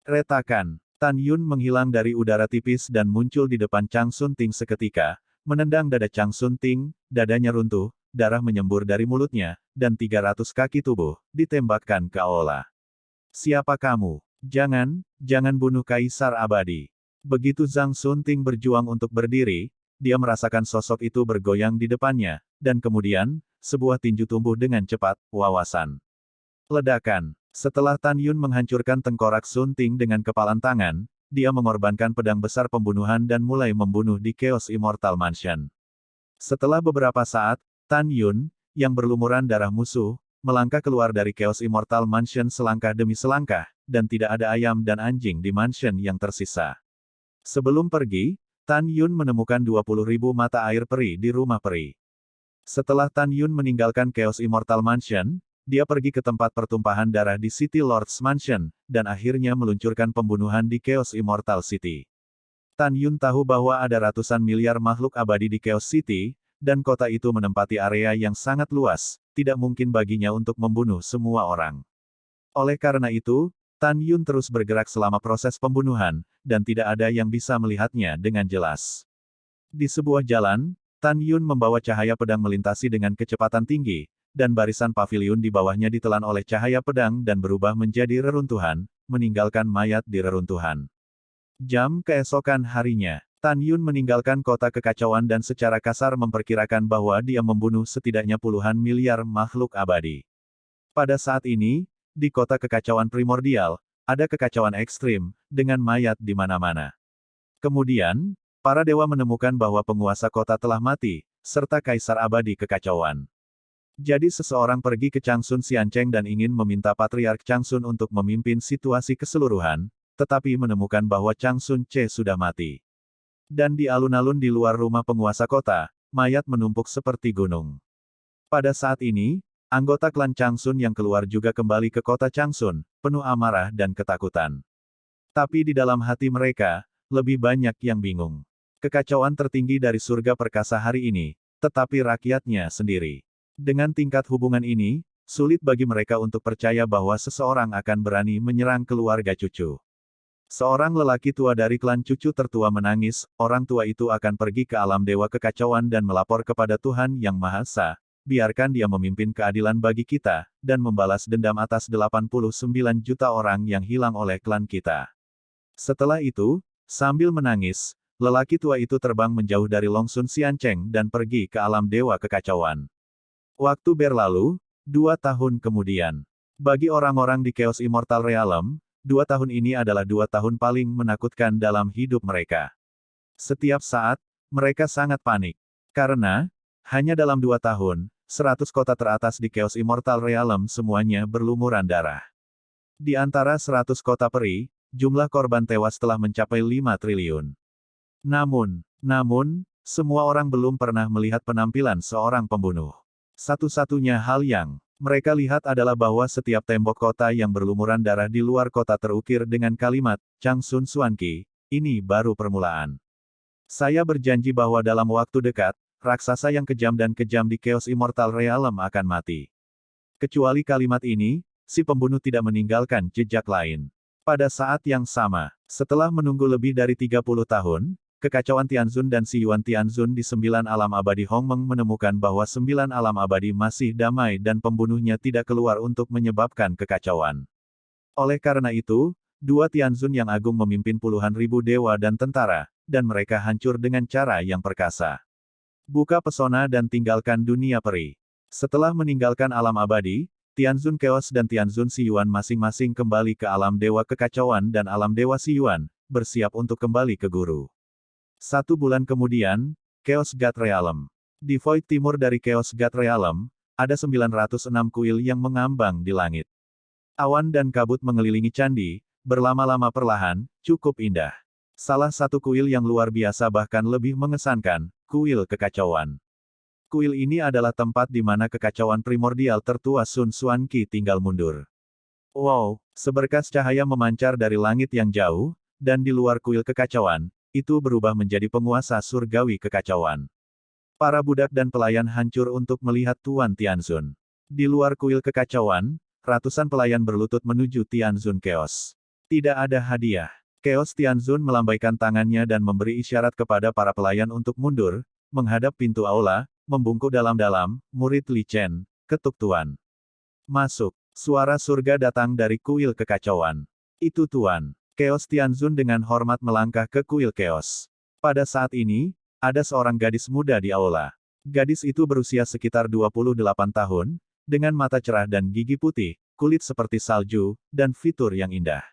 Retakan. Tan Yun menghilang dari udara tipis dan muncul di depan Chang Sunting seketika, menendang dada Chang Sunting, dadanya runtuh, darah menyembur dari mulutnya, dan 300 kaki tubuh, ditembakkan ke aula. Siapa kamu? Jangan bunuh Kaisar Abadi. Begitu Zhang Sunting berjuang untuk berdiri, dia merasakan sosok itu bergoyang di depannya, dan kemudian, sebuah tinju tumbuh dengan cepat, wawasan. Ledakan. Setelah Tan Yun menghancurkan tengkorak Sunting dengan kepalan tangan, dia mengorbankan pedang besar pembunuhan dan mulai membunuh di Chaos Immortal Mansion. Setelah beberapa saat, Tan Yun, yang berlumuran darah musuh, melangkah keluar dari Chaos Immortal Mansion selangkah demi selangkah, dan tidak ada ayam dan anjing di mansion yang tersisa. Sebelum pergi, Tan Yun menemukan 20.000 mata air peri di rumah peri. Setelah Tan Yun meninggalkan Chaos Immortal Mansion, dia pergi ke tempat pertumpahan darah di City Lord's Mansion, dan akhirnya meluncurkan pembunuhan di Chaos Immortal City. Tan Yun tahu bahwa ada ratusan miliar makhluk abadi di Chaos City, dan kota itu menempati area yang sangat luas, tidak mungkin baginya untuk membunuh semua orang. Oleh karena itu, Tan Yun terus bergerak selama proses pembunuhan, dan tidak ada yang bisa melihatnya dengan jelas. Di sebuah jalan, Tan Yun membawa cahaya pedang melintasi dengan kecepatan tinggi, dan barisan paviliun di bawahnya ditelan oleh cahaya pedang dan berubah menjadi reruntuhan, meninggalkan mayat di reruntuhan. Jam keesokan harinya, Tan Yun meninggalkan kota kekacauan dan secara kasar memperkirakan bahwa dia membunuh setidaknya puluhan miliar makhluk abadi. Pada saat ini, di kota kekacauan primordial, ada kekacauan ekstrim, dengan mayat di mana-mana. Kemudian, para dewa menemukan bahwa penguasa kota telah mati, serta kaisar abadi kekacauan. Jadi seseorang pergi ke Changsun Xiancheng dan ingin meminta Patriark Changsun untuk memimpin situasi keseluruhan, tetapi menemukan bahwa Changsun Ce sudah mati. Dan di alun-alun di luar rumah penguasa kota, mayat menumpuk seperti gunung. Pada saat ini, anggota klan Changsun yang keluar juga kembali ke kota Changsun, penuh amarah dan ketakutan. Tapi di dalam hati mereka, lebih banyak yang bingung. Kekacauan tertinggi dari surga perkasa hari ini, tetapi rakyatnya sendiri. Dengan tingkat hubungan ini, sulit bagi mereka untuk percaya bahwa seseorang akan berani menyerang keluarga cucu. Seorang lelaki tua dari klan cucu tertua menangis, orang tua itu akan pergi ke alam dewa kekacauan dan melapor kepada Tuhan Yang Maha Esa, biarkan dia memimpin keadilan bagi kita, dan membalas dendam atas 89 juta orang yang hilang oleh klan kita. Setelah itu, sambil menangis, lelaki tua itu terbang menjauh dari Longsun Xiancheng dan pergi ke alam dewa kekacauan. Waktu berlalu, 2 tahun kemudian. Bagi orang-orang di Chaos Immortal Realm, 2 tahun ini adalah 2 tahun paling menakutkan dalam hidup mereka. Setiap saat, mereka sangat panik. Karena, hanya dalam 2 tahun, 100 kota teratas di Chaos Immortal Realm semuanya berlumuran darah. Di antara 100 kota peri, jumlah korban tewas telah mencapai 5 triliun. Namun, semua orang belum pernah melihat penampilan seorang pembunuh. Satu-satunya hal yang mereka lihat adalah bahwa setiap tembok kota yang berlumuran darah di luar kota terukir dengan kalimat, Changsun Xuanqi, ini baru permulaan. Saya berjanji bahwa dalam waktu dekat, raksasa yang kejam dan kejam di Chaos Immortal Realm akan mati. Kecuali kalimat ini, si pembunuh tidak meninggalkan jejak lain. Pada saat yang sama, setelah menunggu lebih dari 30 tahun, kekacauan Tianzun dan Si Yuan Tianzun di 9 alam abadi Hongmeng menemukan bahwa 9 alam abadi masih damai dan pembunuhnya tidak keluar untuk menyebabkan kekacauan. Oleh karena itu, dua Tianzun yang agung memimpin puluhan ribu dewa dan tentara, dan mereka hancur dengan cara yang perkasa. Buka pesona dan tinggalkan dunia peri. Setelah meninggalkan alam abadi, Tianzun Chaos dan Tianzun Si Yuan masing-masing kembali ke alam dewa kekacauan dan alam dewa Si Yuan, bersiap untuk kembali ke guru. 1 bulan kemudian, Chaos God Realm. Di void timur dari Chaos God Realm, ada 906 kuil yang mengambang di langit. Awan dan kabut mengelilingi candi, berlama-lama perlahan, cukup indah. Salah satu kuil yang luar biasa bahkan lebih mengesankan, kuil kekacauan. Kuil ini adalah tempat di mana kekacauan primordial tertua Sun Xuanqi tinggal mundur. Wow, seberkas cahaya memancar dari langit yang jauh, dan di luar kuil kekacauan, itu berubah menjadi penguasa surgawi kekacauan. Para budak dan pelayan hancur untuk melihat Tuan Tianzun. Di luar kuil kekacauan, ratusan pelayan berlutut menuju Tianzun Chaos. Tidak ada hadiah. Chaos Tianzun melambaikan tangannya dan memberi isyarat kepada para pelayan untuk mundur, menghadap pintu aula, membungkuk dalam-dalam, murid Li Chen, ketuk Tuan. Masuk. Suara surga datang dari kuil kekacauan. Itu Tuan. Chaos Tianzun dengan hormat melangkah ke kuil Chaos. Pada saat ini, ada seorang gadis muda di aula. Gadis itu berusia sekitar 28 tahun, dengan mata cerah dan gigi putih, kulit seperti salju, dan fitur yang indah.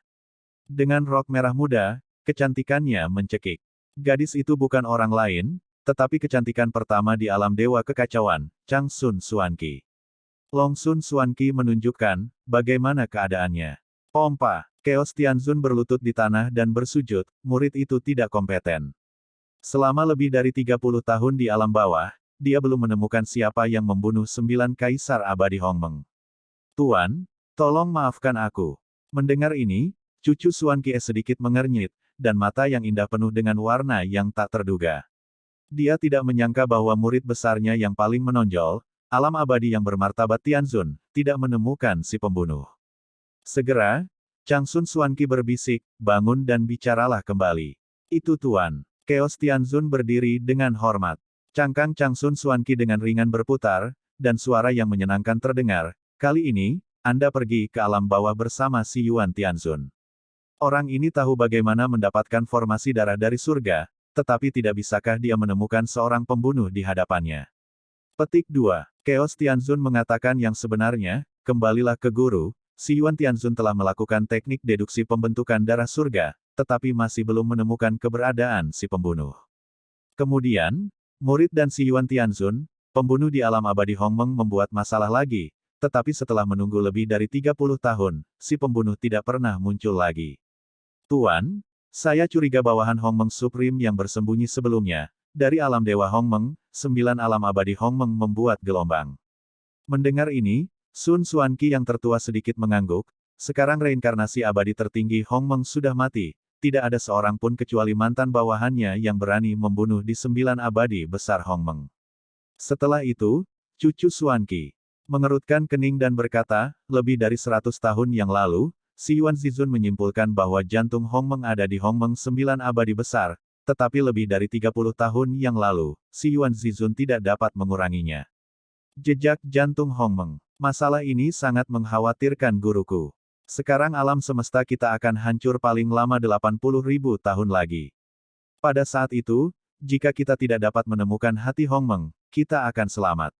Dengan rok merah muda, kecantikannya mencekik. Gadis itu bukan orang lain, tetapi kecantikan pertama di alam dewa kekacauan, Chang Sun Xuanqi. Long Sun Xuanqi menunjukkan, bagaimana keadaannya. Pompa, Chaos Tianzun berlutut di tanah dan bersujud, murid itu tidak kompeten. Selama lebih dari 30 tahun di alam bawah, dia belum menemukan siapa yang membunuh 9 kaisar abadi Hongmeng. Tuan, tolong maafkan aku. Mendengar ini, cucu Xuanqi sedikit mengernyit, dan mata yang indah penuh dengan warna yang tak terduga. Dia tidak menyangka bahwa murid besarnya yang paling menonjol, alam abadi yang bermartabat Tianzun, tidak menemukan si pembunuh. Segera, Chang Sun Xuanqi berbisik, bangun dan bicaralah kembali. Itu Tuan. Chaos Tianzun berdiri dengan hormat. Cangkang Chang Sun Xuanqi dengan ringan berputar, dan suara yang menyenangkan terdengar, kali ini, Anda pergi ke alam bawah bersama Si Yuan Tianzun. Orang ini tahu bagaimana mendapatkan formasi darah dari surga, tetapi tidak bisakah dia menemukan seorang pembunuh di hadapannya. Petik 2. Chaos Tianzun mengatakan yang sebenarnya, kembalilah ke guru, Si Yuan Tianzun telah melakukan teknik deduksi pembentukan darah surga, tetapi masih belum menemukan keberadaan si pembunuh. Kemudian, murid dan Si Yuan Tianzun, pembunuh di alam abadi Hongmeng membuat masalah lagi, tetapi setelah menunggu lebih dari 30 tahun, si pembunuh tidak pernah muncul lagi. Tuan, saya curiga bawahan Hongmeng Supreme yang bersembunyi sebelumnya, dari alam dewa Hongmeng, 9 alam abadi Hongmeng membuat gelombang. Mendengar ini, Sun Xuanqi yang tertua sedikit mengangguk, sekarang reinkarnasi abadi tertinggi Hongmeng sudah mati, tidak ada seorang pun kecuali mantan bawahannya yang berani membunuh di 9 abadi besar Hongmeng. Setelah itu, cucu Xuanqi mengerutkan kening dan berkata, lebih dari 100 tahun yang lalu, Si Yuan Zizun menyimpulkan bahwa jantung Hongmeng ada di Hongmeng 9 abadi besar, tetapi lebih dari 30 tahun yang lalu, Si Yuan Zizun tidak dapat menguranginya. Jejak jantung Hongmeng. Masalah ini sangat mengkhawatirkan guruku. Sekarang alam semesta kita akan hancur paling lama 80.000 tahun lagi. Pada saat itu, jika kita tidak dapat menemukan hati Hongmeng, kita akan selamat.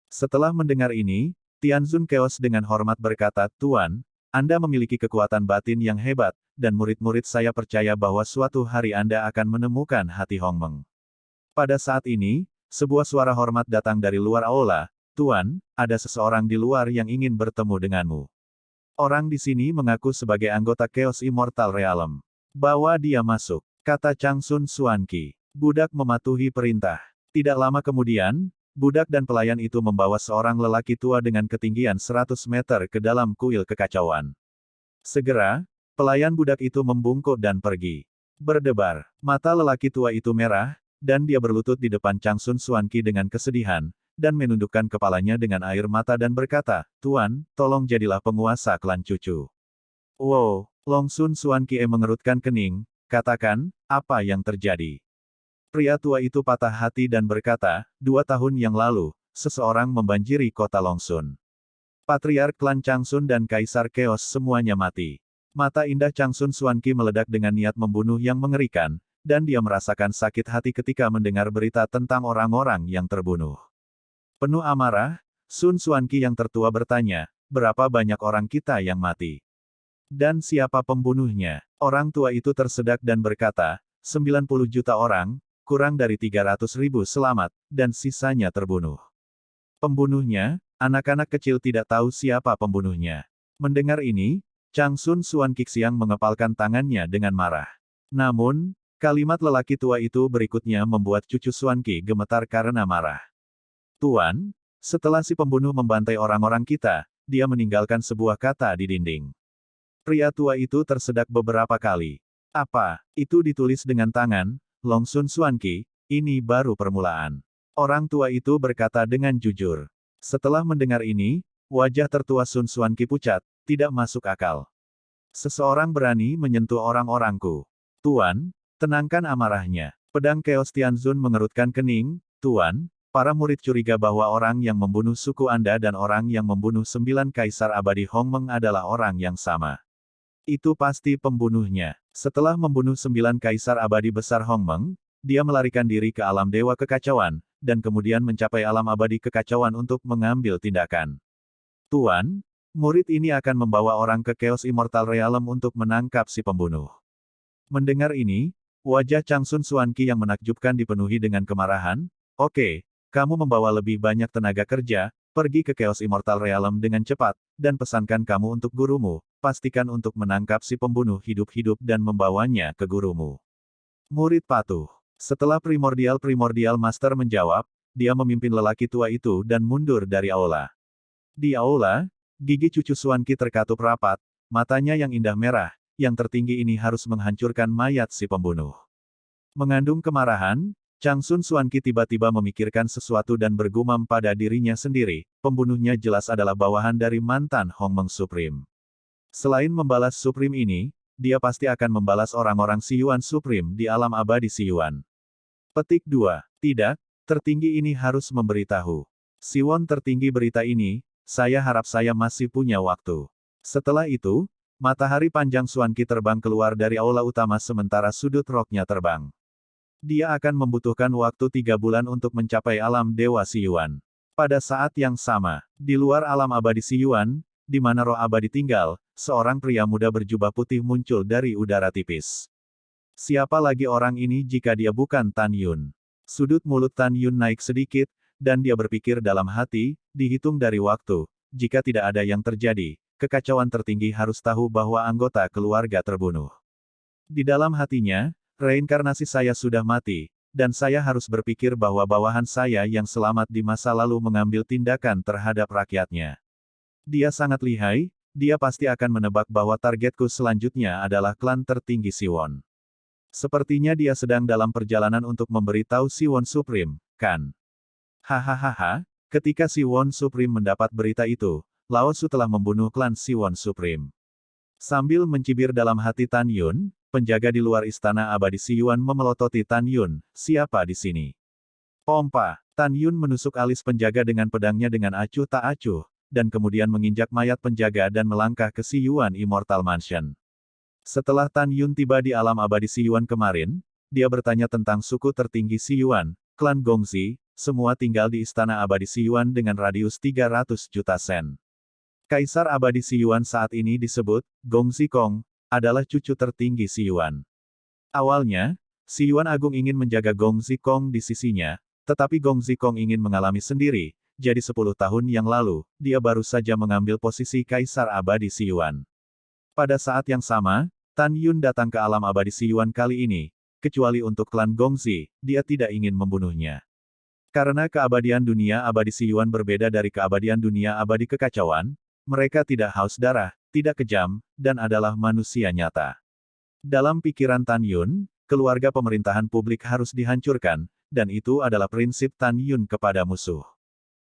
Setelah mendengar ini, Tianzun Chaos dengan hormat berkata, Tuan, Anda memiliki kekuatan batin yang hebat, dan murid-murid saya percaya bahwa suatu hari Anda akan menemukan hati Hongmeng. Pada saat ini, sebuah suara hormat datang dari luar aula, Tuan, ada seseorang di luar yang ingin bertemu denganmu. Orang di sini mengaku sebagai anggota Chaos Immortal Realm. Bawa dia masuk, kata Chang Sun Xuanqi. Budak mematuhi perintah. Tidak lama kemudian, budak dan pelayan itu membawa seorang lelaki tua dengan ketinggian 100 meter ke dalam kuil kekacauan. Segera, pelayan budak itu membungkuk dan pergi. Berdebar, mata lelaki tua itu merah, dan dia berlutut di depan Chang Sun Xuanqi dengan kesedihan, dan menundukkan kepalanya dengan air mata dan berkata, Tuan, tolong jadilah penguasa klan cucu. Wow, Long Sun Xuanqi mengerutkan kening, katakan, apa yang terjadi? Pria tua itu patah hati dan berkata, 2 tahun yang lalu, seseorang membanjiri kota Longsun. Patriark klan Changsun dan Kaisar Chaos semuanya mati. Mata indah Changsun Xuanqi meledak dengan niat membunuh yang mengerikan, dan dia merasakan sakit hati ketika mendengar berita tentang orang-orang yang terbunuh. Penuh amarah, Sun Xuanqi yang tertua bertanya, berapa banyak orang kita yang mati? Dan siapa pembunuhnya? Orang tua itu tersedak dan berkata, 90 juta orang, kurang dari 300.000 selamat, dan sisanya terbunuh. Pembunuhnya, anak-anak kecil tidak tahu siapa pembunuhnya. Mendengar ini, Changsun Xuanqixiang mengepalkan tangannya dengan marah. Namun, kalimat lelaki tua itu berikutnya membuat cucu Xuanqi gemetar karena marah. Tuan, setelah si pembunuh membantai orang-orang kita, dia meninggalkan sebuah kata di dinding. Pria tua itu tersedak beberapa kali. Apa, itu ditulis dengan tangan, Longsun Xuanqi, ini baru permulaan. Orang tua itu berkata dengan jujur. Setelah mendengar ini, wajah tertua Sun Xuanqi pucat, tidak masuk akal. Seseorang berani menyentuh orang-orangku. Tuan, tenangkan amarahnya. Pedang Chaos Tianzun mengerutkan kening, Tuan, para murid curiga bahwa orang yang membunuh suku Anda dan orang yang membunuh 9 kaisar abadi Hongmeng adalah orang yang sama. Itu pasti pembunuhnya. Setelah membunuh 9 kaisar abadi besar Hongmeng, dia melarikan diri ke alam dewa kekacauan, dan kemudian mencapai alam abadi kekacauan untuk mengambil tindakan. Tuan, murid ini akan membawa orang ke Chaos Immortal Realm untuk menangkap si pembunuh. Mendengar ini, wajah Changsun Xuanqi yang menakjubkan dipenuhi dengan kemarahan. Oke, kamu membawa lebih banyak tenaga kerja, pergi ke Chaos Immortal Realm dengan cepat, dan pesankan kamu untuk gurumu, pastikan untuk menangkap si pembunuh hidup-hidup dan membawanya ke gurumu. Murid patuh. Setelah Primordial Master menjawab, dia memimpin lelaki tua itu dan mundur dari aula. Di aula, gigi cucu Xuanqi terkatup rapat, matanya yang indah merah, yang tertinggi ini harus menghancurkan mayat si pembunuh. Mengandung kemarahan, Changsun Xuanqi tiba-tiba memikirkan sesuatu dan bergumam pada dirinya sendiri, pembunuhnya jelas adalah bawahan dari mantan Hongmeng Supreme. Selain membalas Supreme ini, dia pasti akan membalas orang-orang Siyuan Supreme di alam abadi Siyuan. Petik 2. Tidak, tertinggi ini harus memberitahu. Siwon tertinggi berita ini, saya harap saya masih punya waktu. Setelah itu, matahari panjang Xuanqi terbang keluar dari aula utama sementara sudut roknya terbang. Dia akan membutuhkan waktu 3 bulan untuk mencapai alam Dewa Siyuan. Pada saat yang sama, di luar alam abadi Siyuan, di mana roh abadi tinggal, seorang pria muda berjubah putih muncul dari udara tipis. Siapa lagi orang ini jika dia bukan Tan Yun? Sudut mulut Tan Yun naik sedikit, dan dia berpikir dalam hati, dihitung dari waktu, jika tidak ada yang terjadi, kekacauan tertinggi harus tahu bahwa anggota keluarga terbunuh. Di dalam hatinya, reinkarnasi saya sudah mati, dan saya harus berpikir bahwa bawahan saya yang selamat di masa lalu mengambil tindakan terhadap rakyatnya. Dia sangat lihai, dia pasti akan menebak bahwa targetku selanjutnya adalah klan tertinggi Siwon. Sepertinya dia sedang dalam perjalanan untuk memberitahu Siwon Supreme, kan? Hahaha, ketika Siwon Supreme mendapat berita itu, Lao Su telah membunuh klan Siwon Supreme. Sambil mencibir dalam hati Tan Yun, penjaga di luar istana abadi Siyuan memelototi Tan Yun, siapa di sini? Pompa, Tan Yun menusuk alis penjaga dengan pedangnya dengan acuh tak acuh, dan kemudian menginjak mayat penjaga dan melangkah ke Siyuan Immortal Mansion. Setelah Tan Yun tiba di alam abadi Siyuan kemarin, dia bertanya tentang suku tertinggi Siyuan, klan Gongzi, semua tinggal di istana abadi Siyuan dengan radius 300 juta sen. Kaisar abadi Siyuan saat ini disebut, Gongzi Kong, adalah cucu tertinggi Siyuan. Awalnya, Siyuan Agung ingin menjaga Gongzi Kong di sisinya, tetapi Gongzi Kong ingin mengalami sendiri, jadi 10 tahun yang lalu, dia baru saja mengambil posisi Kaisar abadi Siyuan. Pada saat yang sama, Tan Yun datang ke alam abadi Siyuan kali ini, kecuali untuk klan Gongzi, dia tidak ingin membunuhnya. Karena keabadian dunia abadi Siyuan berbeda dari keabadian dunia abadi kekacauan, mereka tidak haus darah, tidak kejam, dan adalah manusia nyata. Dalam pikiran Tan Yun, keluarga pemerintahan publik harus dihancurkan, dan itu adalah prinsip Tan Yun kepada musuh.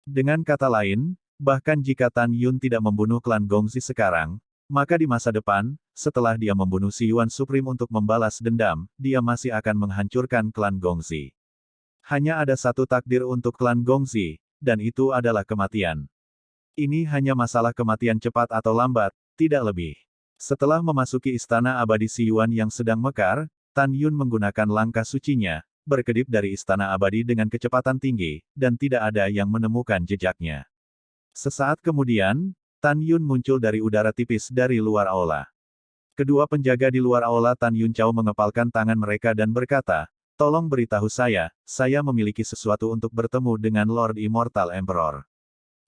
Dengan kata lain, bahkan jika Tan Yun tidak membunuh klan Gongzi sekarang, Maka di masa depan, setelah dia membunuh si Yuan Supreme untuk membalas dendam, dia masih akan menghancurkan klan Gongzi. Hanya ada satu takdir untuk klan Gongzi, dan itu adalah kematian. Ini hanya masalah kematian cepat atau lambat, tidak lebih. Setelah memasuki istana abadi si Yuan yang sedang mekar, Tan Yun menggunakan langkah sucinya, berkedip dari istana abadi dengan kecepatan tinggi, dan tidak ada yang menemukan jejaknya. Sesaat kemudian, Tan Yun muncul dari udara tipis dari luar aula. Kedua penjaga di luar aula Tan Yun Chao mengepalkan tangan mereka dan berkata, "Tolong beritahu saya memiliki sesuatu untuk bertemu dengan Lord Immortal Emperor."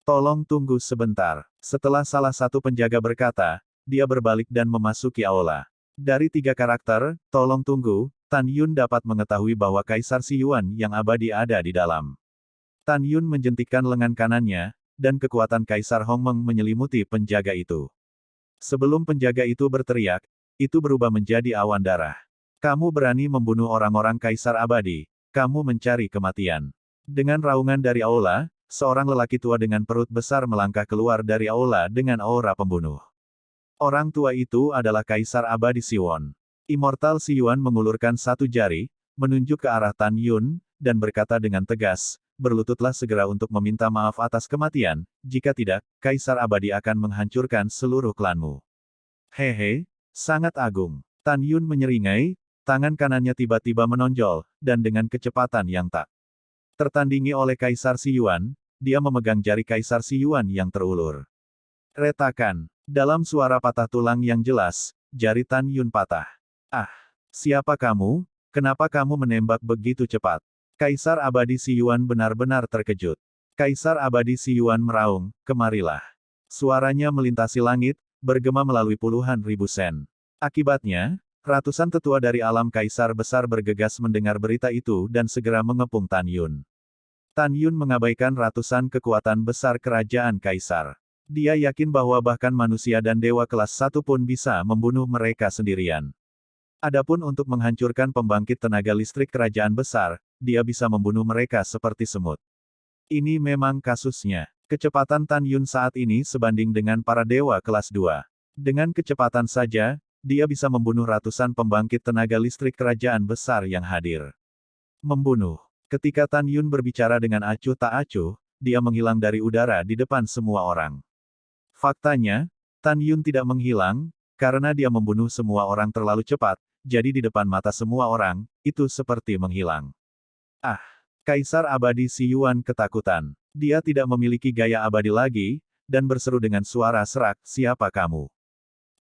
"Tolong tunggu sebentar." Setelah salah satu penjaga berkata, dia berbalik dan memasuki aula. Dari 3 karakter, "Tolong tunggu," Tan Yun dapat mengetahui bahwa Kaisar Si Yuan yang abadi ada di dalam. Tan Yun menjentikkan lengan kanannya, dan kekuatan Kaisar Hongmeng menyelimuti penjaga itu. Sebelum penjaga itu berteriak, itu berubah menjadi awan darah. "Kamu berani membunuh orang-orang Kaisar abadi, kamu mencari kematian." Dengan raungan dari aula, seorang lelaki tua dengan perut besar melangkah keluar dari aula dengan aura pembunuh. Orang tua itu adalah Kaisar abadi Siwon. Immortal Si Yuan mengulurkan satu jari, menunjuk ke arah Tan Yun, dan berkata dengan tegas, "Berlututlah segera untuk meminta maaf atas kematian, jika tidak, Kaisar abadi akan menghancurkan seluruh klanmu." "Hehe, sangat agung." Tan Yun menyeringai, tangan kanannya tiba-tiba menonjol, dan dengan kecepatan yang tak tertandingi oleh Kaisar Si Yuan, dia memegang jari Kaisar Si Yuan yang terulur. Retakan. Dalam suara patah tulang yang jelas, jari Tan Yun patah. "Ah, siapa kamu? Kenapa kamu menembak begitu cepat?" Kaisar abadi Si Yuan benar-benar terkejut. Kaisar abadi Si Yuan meraung, "Kemarilah." Suaranya melintasi langit, bergema melalui puluhan ribu sen. Akibatnya, ratusan tetua dari alam Kaisar besar bergegas mendengar berita itu dan segera mengepung Tan Yun. Tan Yun mengabaikan ratusan kekuatan besar kerajaan Kaisar. Dia yakin bahwa bahkan manusia dan dewa kelas 1 pun bisa membunuh mereka sendirian. Adapun untuk menghancurkan pembangkit tenaga listrik kerajaan besar, dia bisa membunuh mereka seperti semut. Ini memang kasusnya. Kecepatan Tan Yun saat ini sebanding dengan para dewa kelas 2. Dengan kecepatan saja, dia bisa membunuh ratusan pembangkit tenaga listrik kerajaan besar yang hadir. Membunuh. Ketika Tan Yun berbicara dengan acuh tak acuh, dia menghilang dari udara di depan semua orang. Faktanya, Tan Yun tidak menghilang, karena dia membunuh semua orang terlalu cepat, jadi di depan mata semua orang, itu seperti menghilang. Ah! Kaisar abadi Si Yuan ketakutan. Dia tidak memiliki gaya abadi lagi, dan berseru dengan suara serak, "Siapa kamu?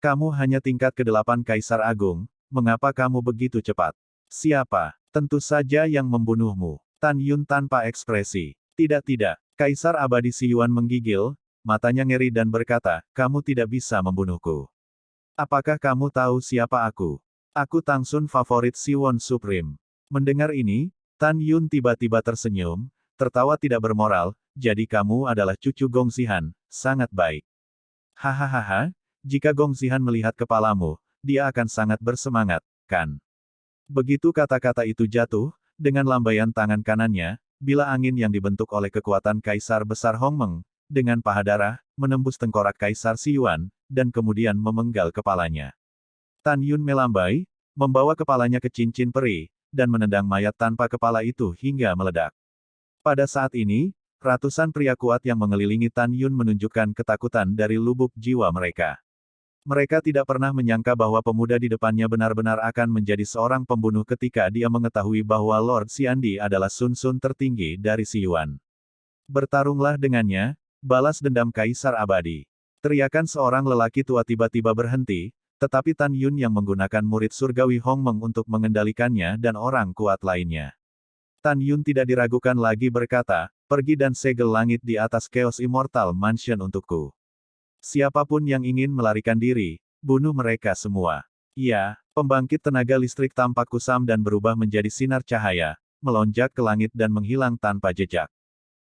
Kamu hanya tingkat ke-8 Kaisar Agung, mengapa kamu begitu cepat?" "Siapa? Tentu saja yang membunuhmu." Tan Yun tanpa ekspresi. "Tidak. Kaisar abadi Si Yuan menggigil, matanya ngeri dan berkata, "Kamu tidak bisa membunuhku. Apakah kamu tahu siapa aku? Aku Tangsun favorit Siwon Supreme." Mendengar ini, Tan Yun tiba-tiba tersenyum, tertawa tidak bermoral, "Jadi kamu adalah cucu Gong Xihan, sangat baik. Hahaha, jika Gong Xihan melihat kepalamu, dia akan sangat bersemangat, kan?" Begitu kata-kata itu jatuh, dengan lambaian tangan kanannya, bila angin yang dibentuk oleh kekuatan Kaisar Besar Hongmeng, dengan paha darah, menembus tengkorak Kaisar Si Yuan, dan kemudian memenggal kepalanya. Tan Yun melambai, membawa kepalanya ke cincin peri, dan menendang mayat tanpa kepala itu hingga meledak. Pada saat ini, ratusan pria kuat yang mengelilingi Tan Yun menunjukkan ketakutan dari lubuk jiwa mereka. Mereka tidak pernah menyangka bahwa pemuda di depannya benar-benar akan menjadi seorang pembunuh ketika dia mengetahui bahwa Lord Xiandi adalah Sun tertinggi dari Si Yuan. "Bertarunglah dengannya, balas dendam Kaisar abadi." Teriakan seorang lelaki tua tiba-tiba berhenti, tetapi Tan Yun yang menggunakan murid surgawi Hongmeng untuk mengendalikannya dan orang kuat lainnya. Tan Yun tidak diragukan lagi berkata, "Pergi dan segel langit di atas Chaos Immortal Mansion untukku. Siapapun yang ingin melarikan diri, bunuh mereka semua." Ya, pembangkit tenaga listrik tampak kusam dan berubah menjadi sinar cahaya, melonjak ke langit dan menghilang tanpa jejak.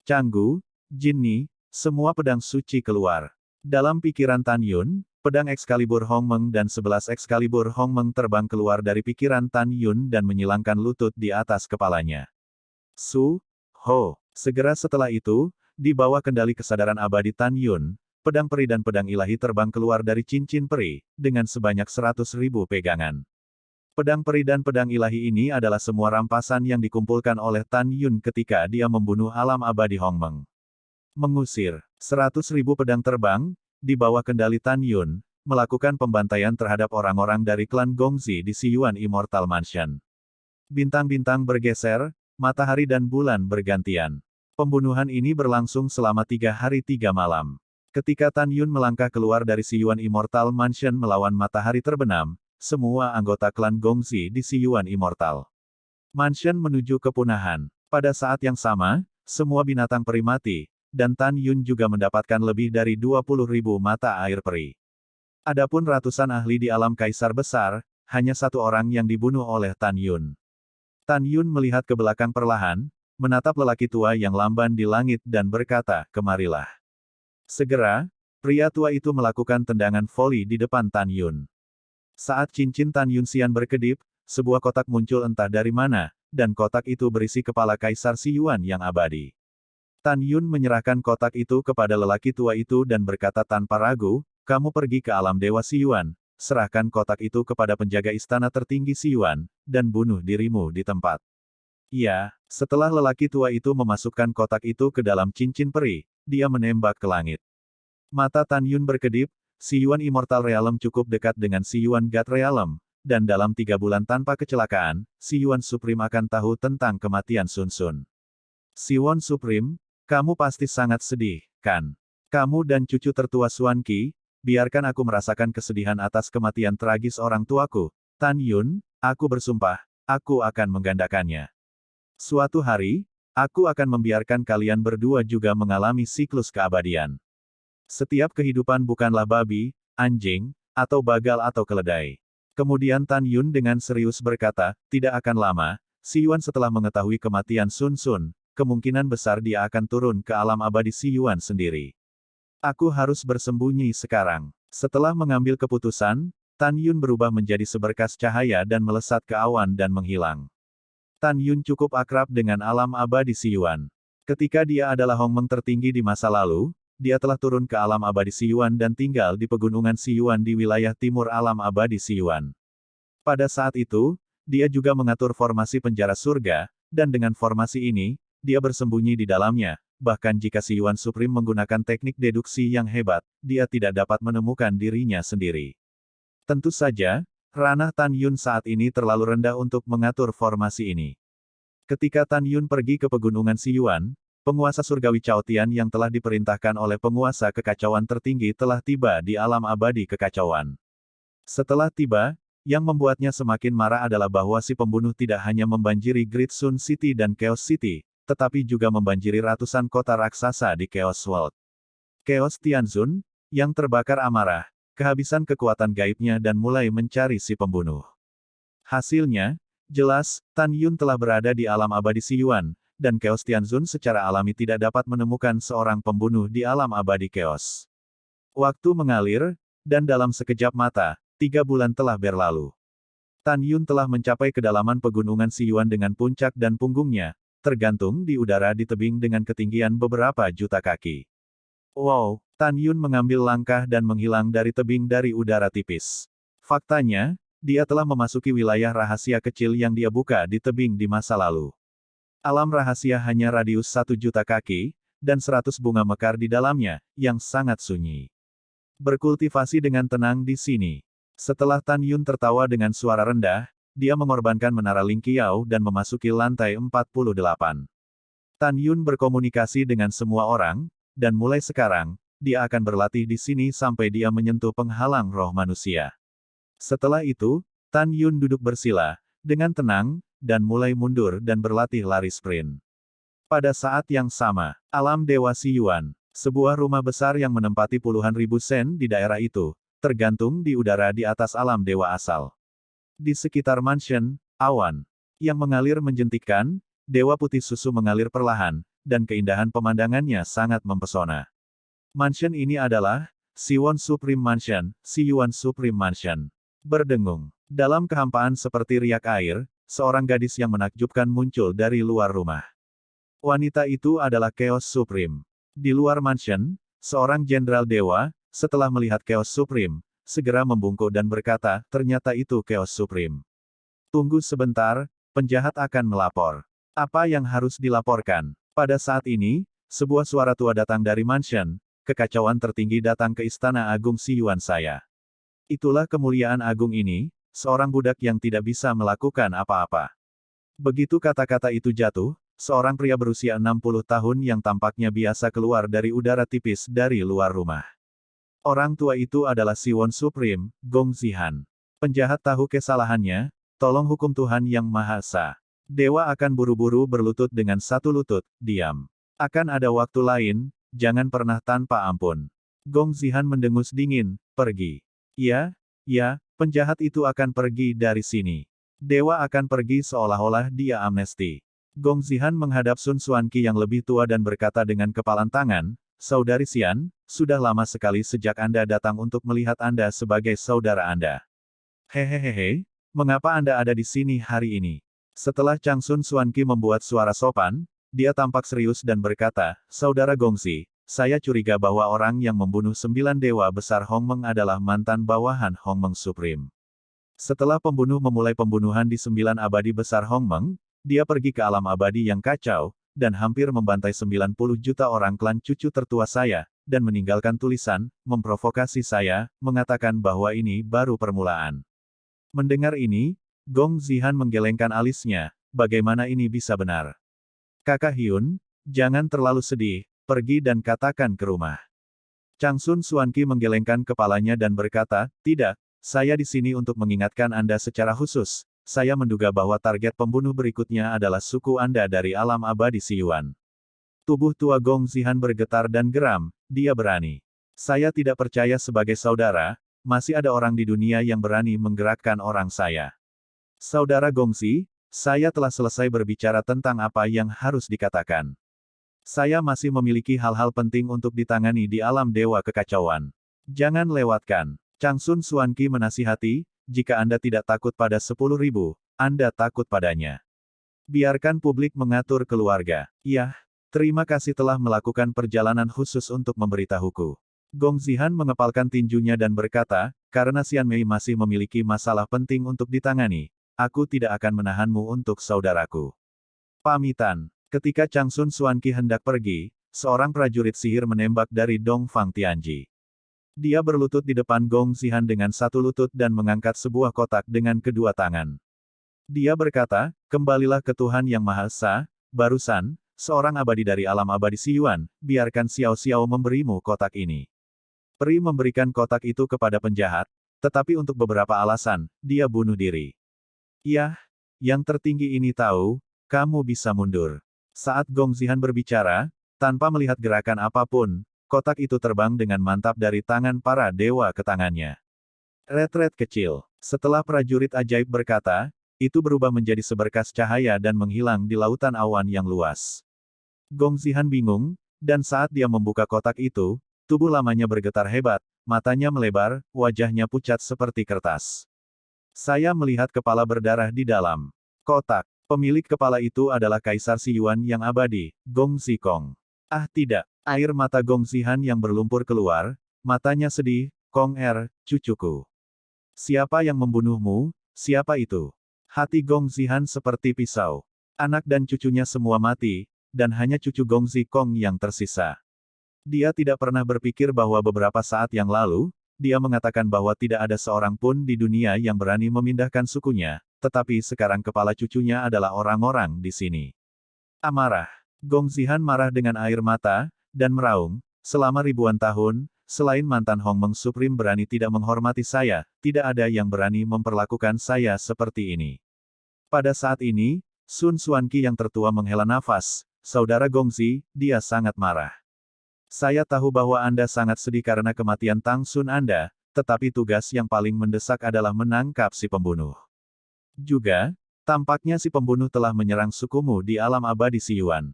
Canggu, Jinni, semua pedang suci keluar. Dalam pikiran Tan Yun, pedang Excalibur Hongmeng dan 11 Excalibur Hongmeng terbang keluar dari pikiran Tan Yun dan menyilangkan lutut di atas kepalanya. Su, Ho. Segera setelah itu, di bawah kendali kesadaran abadi Tan Yun, pedang peri dan pedang ilahi terbang keluar dari cincin peri, dengan sebanyak 100.000 pegangan. Pedang peri dan pedang ilahi ini adalah semua rampasan yang dikumpulkan oleh Tan Yun ketika dia membunuh alam abadi Hongmeng. Mengusir 100.000 pedang terbang, di bawah kendali Tan Yun, melakukan pembantaian terhadap orang-orang dari klan Gongzi di Siyuan Immortal Mansion. Bintang-bintang bergeser, matahari dan bulan bergantian. Pembunuhan ini berlangsung selama 3 hari 3 malam. Ketika Tan Yun melangkah keluar dari Siyuan Immortal Mansion melawan matahari terbenam, semua anggota klan Gongzi di Siyuan Immortal Mansion menuju kepunahan. Pada saat yang sama, semua binatang peri mati, dan Tan Yun juga mendapatkan lebih dari 20.000 mata air peri. Adapun ratusan ahli di alam kaisar besar, hanya satu orang yang dibunuh oleh Tan Yun. Tan Yun melihat ke belakang perlahan, menatap lelaki tua yang lamban di langit dan berkata, "Kemarilah." Segera, pria tua itu melakukan tendangan voli di depan Tan Yun. Saat cincin Tan Yun Xian berkedip, sebuah kotak muncul entah dari mana, dan kotak itu berisi kepala Kaisar Siyuan yang abadi. Tan Yun menyerahkan kotak itu kepada lelaki tua itu dan berkata tanpa ragu, "Kamu pergi ke alam Dewa Siyuan, serahkan kotak itu kepada penjaga istana tertinggi Siyuan, dan bunuh dirimu di tempat." Iya, setelah lelaki tua itu memasukkan kotak itu ke dalam cincin peri, dia menembak ke langit. Mata Tan Yun berkedip, Siyuan Immortal Realm cukup dekat dengan Siyuan God Realm, dan dalam 3 bulan tanpa kecelakaan, Siyuan Supreme akan tahu tentang kematian Sun Sun. Siyuan Supreme, kamu pasti sangat sedih, kan? Kamu dan cucu tertua Xuan Qi, biarkan aku merasakan kesedihan atas kematian tragis orang tuaku. Tan Yun, aku bersumpah, aku akan menggandakannya. Suatu hari, aku akan membiarkan kalian berdua juga mengalami siklus keabadian. Setiap kehidupan bukanlah babi, anjing, atau bagal atau keledai. Kemudian Tan Yun dengan serius berkata, tidak akan lama, Siyuan setelah mengetahui kematian Sun Sun, kemungkinan besar dia akan turun ke alam abadi Siyuan sendiri. Aku harus bersembunyi sekarang. Setelah mengambil keputusan, Tan Yun berubah menjadi seberkas cahaya dan melesat ke awan dan menghilang. Tan Yun cukup akrab dengan alam abadi Siyuan. Ketika dia adalah Hongmeng tertinggi di masa lalu, dia telah turun ke alam abadi Siyuan dan tinggal di pegunungan Siyuan di wilayah timur alam abadi Siyuan. Pada saat itu, dia juga mengatur formasi penjara surga, dan dengan formasi ini, dia bersembunyi di dalamnya. Bahkan jika Siyuan Supreme menggunakan teknik deduksi yang hebat, dia tidak dapat menemukan dirinya sendiri. Tentu saja, ranah Tan Yun saat ini terlalu rendah untuk mengatur formasi ini. Ketika Tan Yun pergi ke pegunungan Siyuan, penguasa surgawi Cao Tian yang telah diperintahkan oleh penguasa kekacauan tertinggi telah tiba di alam abadi kekacauan. Setelah tiba, yang membuatnya semakin marah adalah bahwa si pembunuh tidak hanya membanjiri Great Sun City dan Chaos City, tetapi juga membanjiri ratusan kota raksasa di Chaos World. Chaos Tianzun, yang terbakar amarah, kehabisan kekuatan gaibnya dan mulai mencari si pembunuh. Hasilnya, jelas, Tan Yun telah berada di alam abadi Siyuan, dan Chaos Tianzun secara alami tidak dapat menemukan seorang pembunuh di alam abadi Chaos. Waktu mengalir, dan dalam sekejap mata, 3 bulan telah berlalu. Tan Yun telah mencapai kedalaman pegunungan Siyuan dengan puncak dan punggungnya, tergantung di udara di tebing dengan ketinggian beberapa juta kaki. Wow, Tan Yun mengambil langkah dan menghilang dari tebing dari udara tipis. Faktanya, dia telah memasuki wilayah rahasia kecil yang dia buka di tebing di masa lalu. Alam rahasia hanya radius 1 juta kaki, dan 100 bunga mekar di dalamnya, yang sangat sunyi. Berkultivasi dengan tenang di sini. Setelah Tan Yun tertawa dengan suara rendah, dia mengorbankan menara Ling Qiao dan memasuki lantai 48. Tan Yun berkomunikasi dengan semua orang, dan mulai sekarang, dia akan berlatih di sini sampai dia menyentuh penghalang roh manusia. Setelah itu, Tan Yun duduk bersila, dengan tenang, dan mulai mundur dan berlatih lari sprint. Pada saat yang sama, alam Dewa Siyuan, sebuah rumah besar yang menempati puluhan ribu sen di daerah itu, tergantung di udara di atas alam dewa asal. Di sekitar mansion, awan yang mengalir menjentikkan, dewa putih susu mengalir perlahan, dan keindahan pemandangannya sangat mempesona. Mansion ini adalah Siyuan Supreme Mansion, Siyuan Supreme Mansion. Berdengung. Dalam kehampaan seperti riak air, seorang gadis yang menakjubkan muncul dari luar rumah. Wanita itu adalah Chaos Supreme. Di luar mansion, seorang jenderal dewa, setelah melihat Chaos Supreme, segera membungkuk dan berkata, ternyata itu Chaos Supreme. Tunggu sebentar, penjahat akan melapor. Apa yang harus dilaporkan? Pada saat ini, sebuah suara tua datang dari mansion, kekacauan tertinggi datang ke Istana Agung Si Yuan saya. Itulah kemuliaan agung ini, seorang budak yang tidak bisa melakukan apa-apa. Begitu kata-kata itu jatuh, seorang pria berusia 60 tahun yang tampaknya biasa keluar dari udara tipis dari luar rumah. Orang tua itu adalah Siwon Supreme, Gong Zihan. Penjahat tahu kesalahannya, tolong hukum Tuhan Yang Maha Esa. Dewa akan buru-buru berlutut dengan satu lutut, diam. Akan ada waktu lain, jangan pernah tanpa ampun. Gong Zihan mendengus dingin, pergi. Ya, penjahat itu akan pergi dari sini. Dewa akan pergi seolah-olah dia amnesti. Gong Zihan menghadap Sun Xuanqi yang lebih tua dan berkata dengan kepalan tangan, Saudari Xian, sudah lama sekali sejak Anda datang untuk melihat Anda sebagai saudara Anda. Hehehe, mengapa Anda ada di sini hari ini? Setelah Chang Sun Xuanqi membuat suara sopan, dia tampak serius dan berkata, Saudara Gongzi, saya curiga bahwa orang yang membunuh 9 dewa besar Hongmeng adalah mantan bawahan Hongmeng Supreme. Setelah pembunuh memulai pembunuhan di 9 abadi besar Hongmeng, dia pergi ke alam abadi yang kacau, dan hampir membantai 90 juta orang klan cucu tertua saya, dan meninggalkan tulisan, memprovokasi saya, mengatakan bahwa ini baru permulaan. Mendengar ini, Gong Zihan menggelengkan alisnya, bagaimana ini bisa benar? Kakak Hyun, jangan terlalu sedih, pergi dan katakan ke rumah. Chang Sun Xuanqi menggelengkan kepalanya dan berkata, tidak, saya di sini untuk mengingatkan Anda secara khusus. Saya menduga bahwa target pembunuh berikutnya adalah suku Anda dari alam abadi Si Yuan. Tubuh tua Gong Zihan bergetar dan geram, dia berani. Saya tidak percaya sebagai saudara, masih ada orang di dunia yang berani menggerakkan orang saya. Saudara Gongzi, saya telah selesai berbicara tentang apa yang harus dikatakan. Saya masih memiliki hal-hal penting untuk ditangani di alam dewa kekacauan. Jangan lewatkan. Chang Sun Xuanqi menasihati, jika Anda tidak takut pada 10.000, Anda takut padanya. Biarkan publik mengatur keluarga. Iya, terima kasih telah melakukan perjalanan khusus untuk memberitahuku. Gong Zihan mengepalkan tinjunya dan berkata, karena Xian Mei masih memiliki masalah penting untuk ditangani, aku tidak akan menahanmu untuk saudaraku. Pamitan. Ketika Chang Sun Xuanqi hendak pergi, seorang prajurit sihir menembak dari Dongfang Tianji. Dia berlutut di depan Gong Zihan dengan satu lutut dan mengangkat sebuah kotak dengan kedua tangan. Dia berkata, kembalilah ke Tuhan Yang Maha Esa, barusan, seorang abadi dari alam abadi Si Yuan, biarkan Xiao Xiao memberimu kotak ini. Peri memberikan kotak itu kepada penjahat, tetapi untuk beberapa alasan, dia bunuh diri. Yah, yang tertinggi ini tahu, kamu bisa mundur. Saat Gong Zihan berbicara, tanpa melihat gerakan apapun, kotak itu terbang dengan mantap dari tangan para dewa ke tangannya. Ret-ret kecil. Setelah prajurit ajaib berkata, itu berubah menjadi seberkas cahaya dan menghilang di lautan awan yang luas. Gong Zihan bingung, dan saat dia membuka kotak itu, tubuh lamanya bergetar hebat, matanya melebar, wajahnya pucat seperti kertas. Saya melihat kepala berdarah di dalam kotak. Pemilik kepala itu adalah Kaisar Si Yuan yang abadi, Gong Zikong. Ah tidak, air mata Gong Zihan yang berlumpur keluar, matanya sedih, Kong cucuku. Siapa yang membunuhmu, siapa itu? Hati Gong Zihan seperti pisau. Anak dan cucunya semua mati, dan hanya cucu Gong Zikong yang tersisa. Dia tidak pernah berpikir bahwa beberapa saat yang lalu, dia mengatakan bahwa tidak ada seorang pun di dunia yang berani memindahkan sukunya, tetapi sekarang kepala cucunya adalah orang-orang di sini. Amarah. Gong Zihan marah dengan air mata, dan meraung, selama ribuan tahun, selain mantan Hongmeng Supreme berani tidak menghormati saya, tidak ada yang berani memperlakukan saya seperti ini. Pada saat ini, Sun Xuanqi yang tertua menghela nafas, saudara Gongzi, dia sangat marah. Saya tahu bahwa Anda sangat sedih karena kematian Tang Sun Anda, tetapi tugas yang paling mendesak adalah menangkap si pembunuh. Juga, tampaknya si pembunuh telah menyerang sukumu di alam abadi Si Yuan.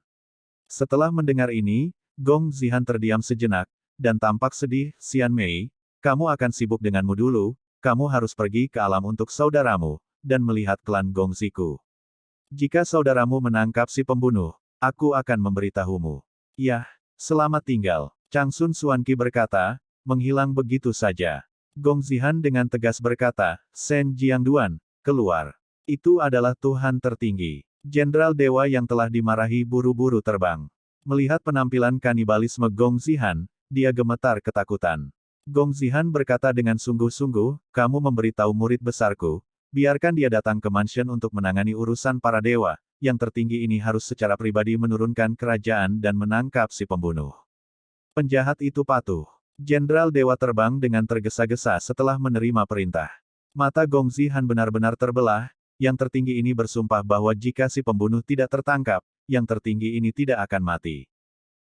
Setelah mendengar ini, Gong Zihan terdiam sejenak, dan tampak sedih, Xian Mei, kamu akan sibuk denganmu dulu, kamu harus pergi ke alam untuk saudaramu, dan melihat klan Gongziku. Jika saudaramu menangkap si pembunuh, aku akan memberitahumu. Yah, selamat tinggal. Changsun Xuanqi berkata, menghilang begitu saja. Gong Zihan dengan tegas berkata, Shen Jiangduan, keluar. Itu adalah Tuhan tertinggi. Jenderal Dewa yang telah dimarahi buru-buru terbang. Melihat penampilan kanibalisme Gong Zihan, dia gemetar ketakutan. Gong Zihan berkata dengan sungguh-sungguh, kamu memberitahu murid besarku, biarkan dia datang ke mansion untuk menangani urusan para dewa, yang tertinggi ini harus secara pribadi menurunkan kerajaan dan menangkap si pembunuh. Penjahat itu patuh. Jenderal Dewa terbang dengan tergesa-gesa setelah menerima perintah. Mata Gong Zihan benar-benar terbelah, yang tertinggi ini bersumpah bahwa jika si pembunuh tidak tertangkap, yang tertinggi ini tidak akan mati.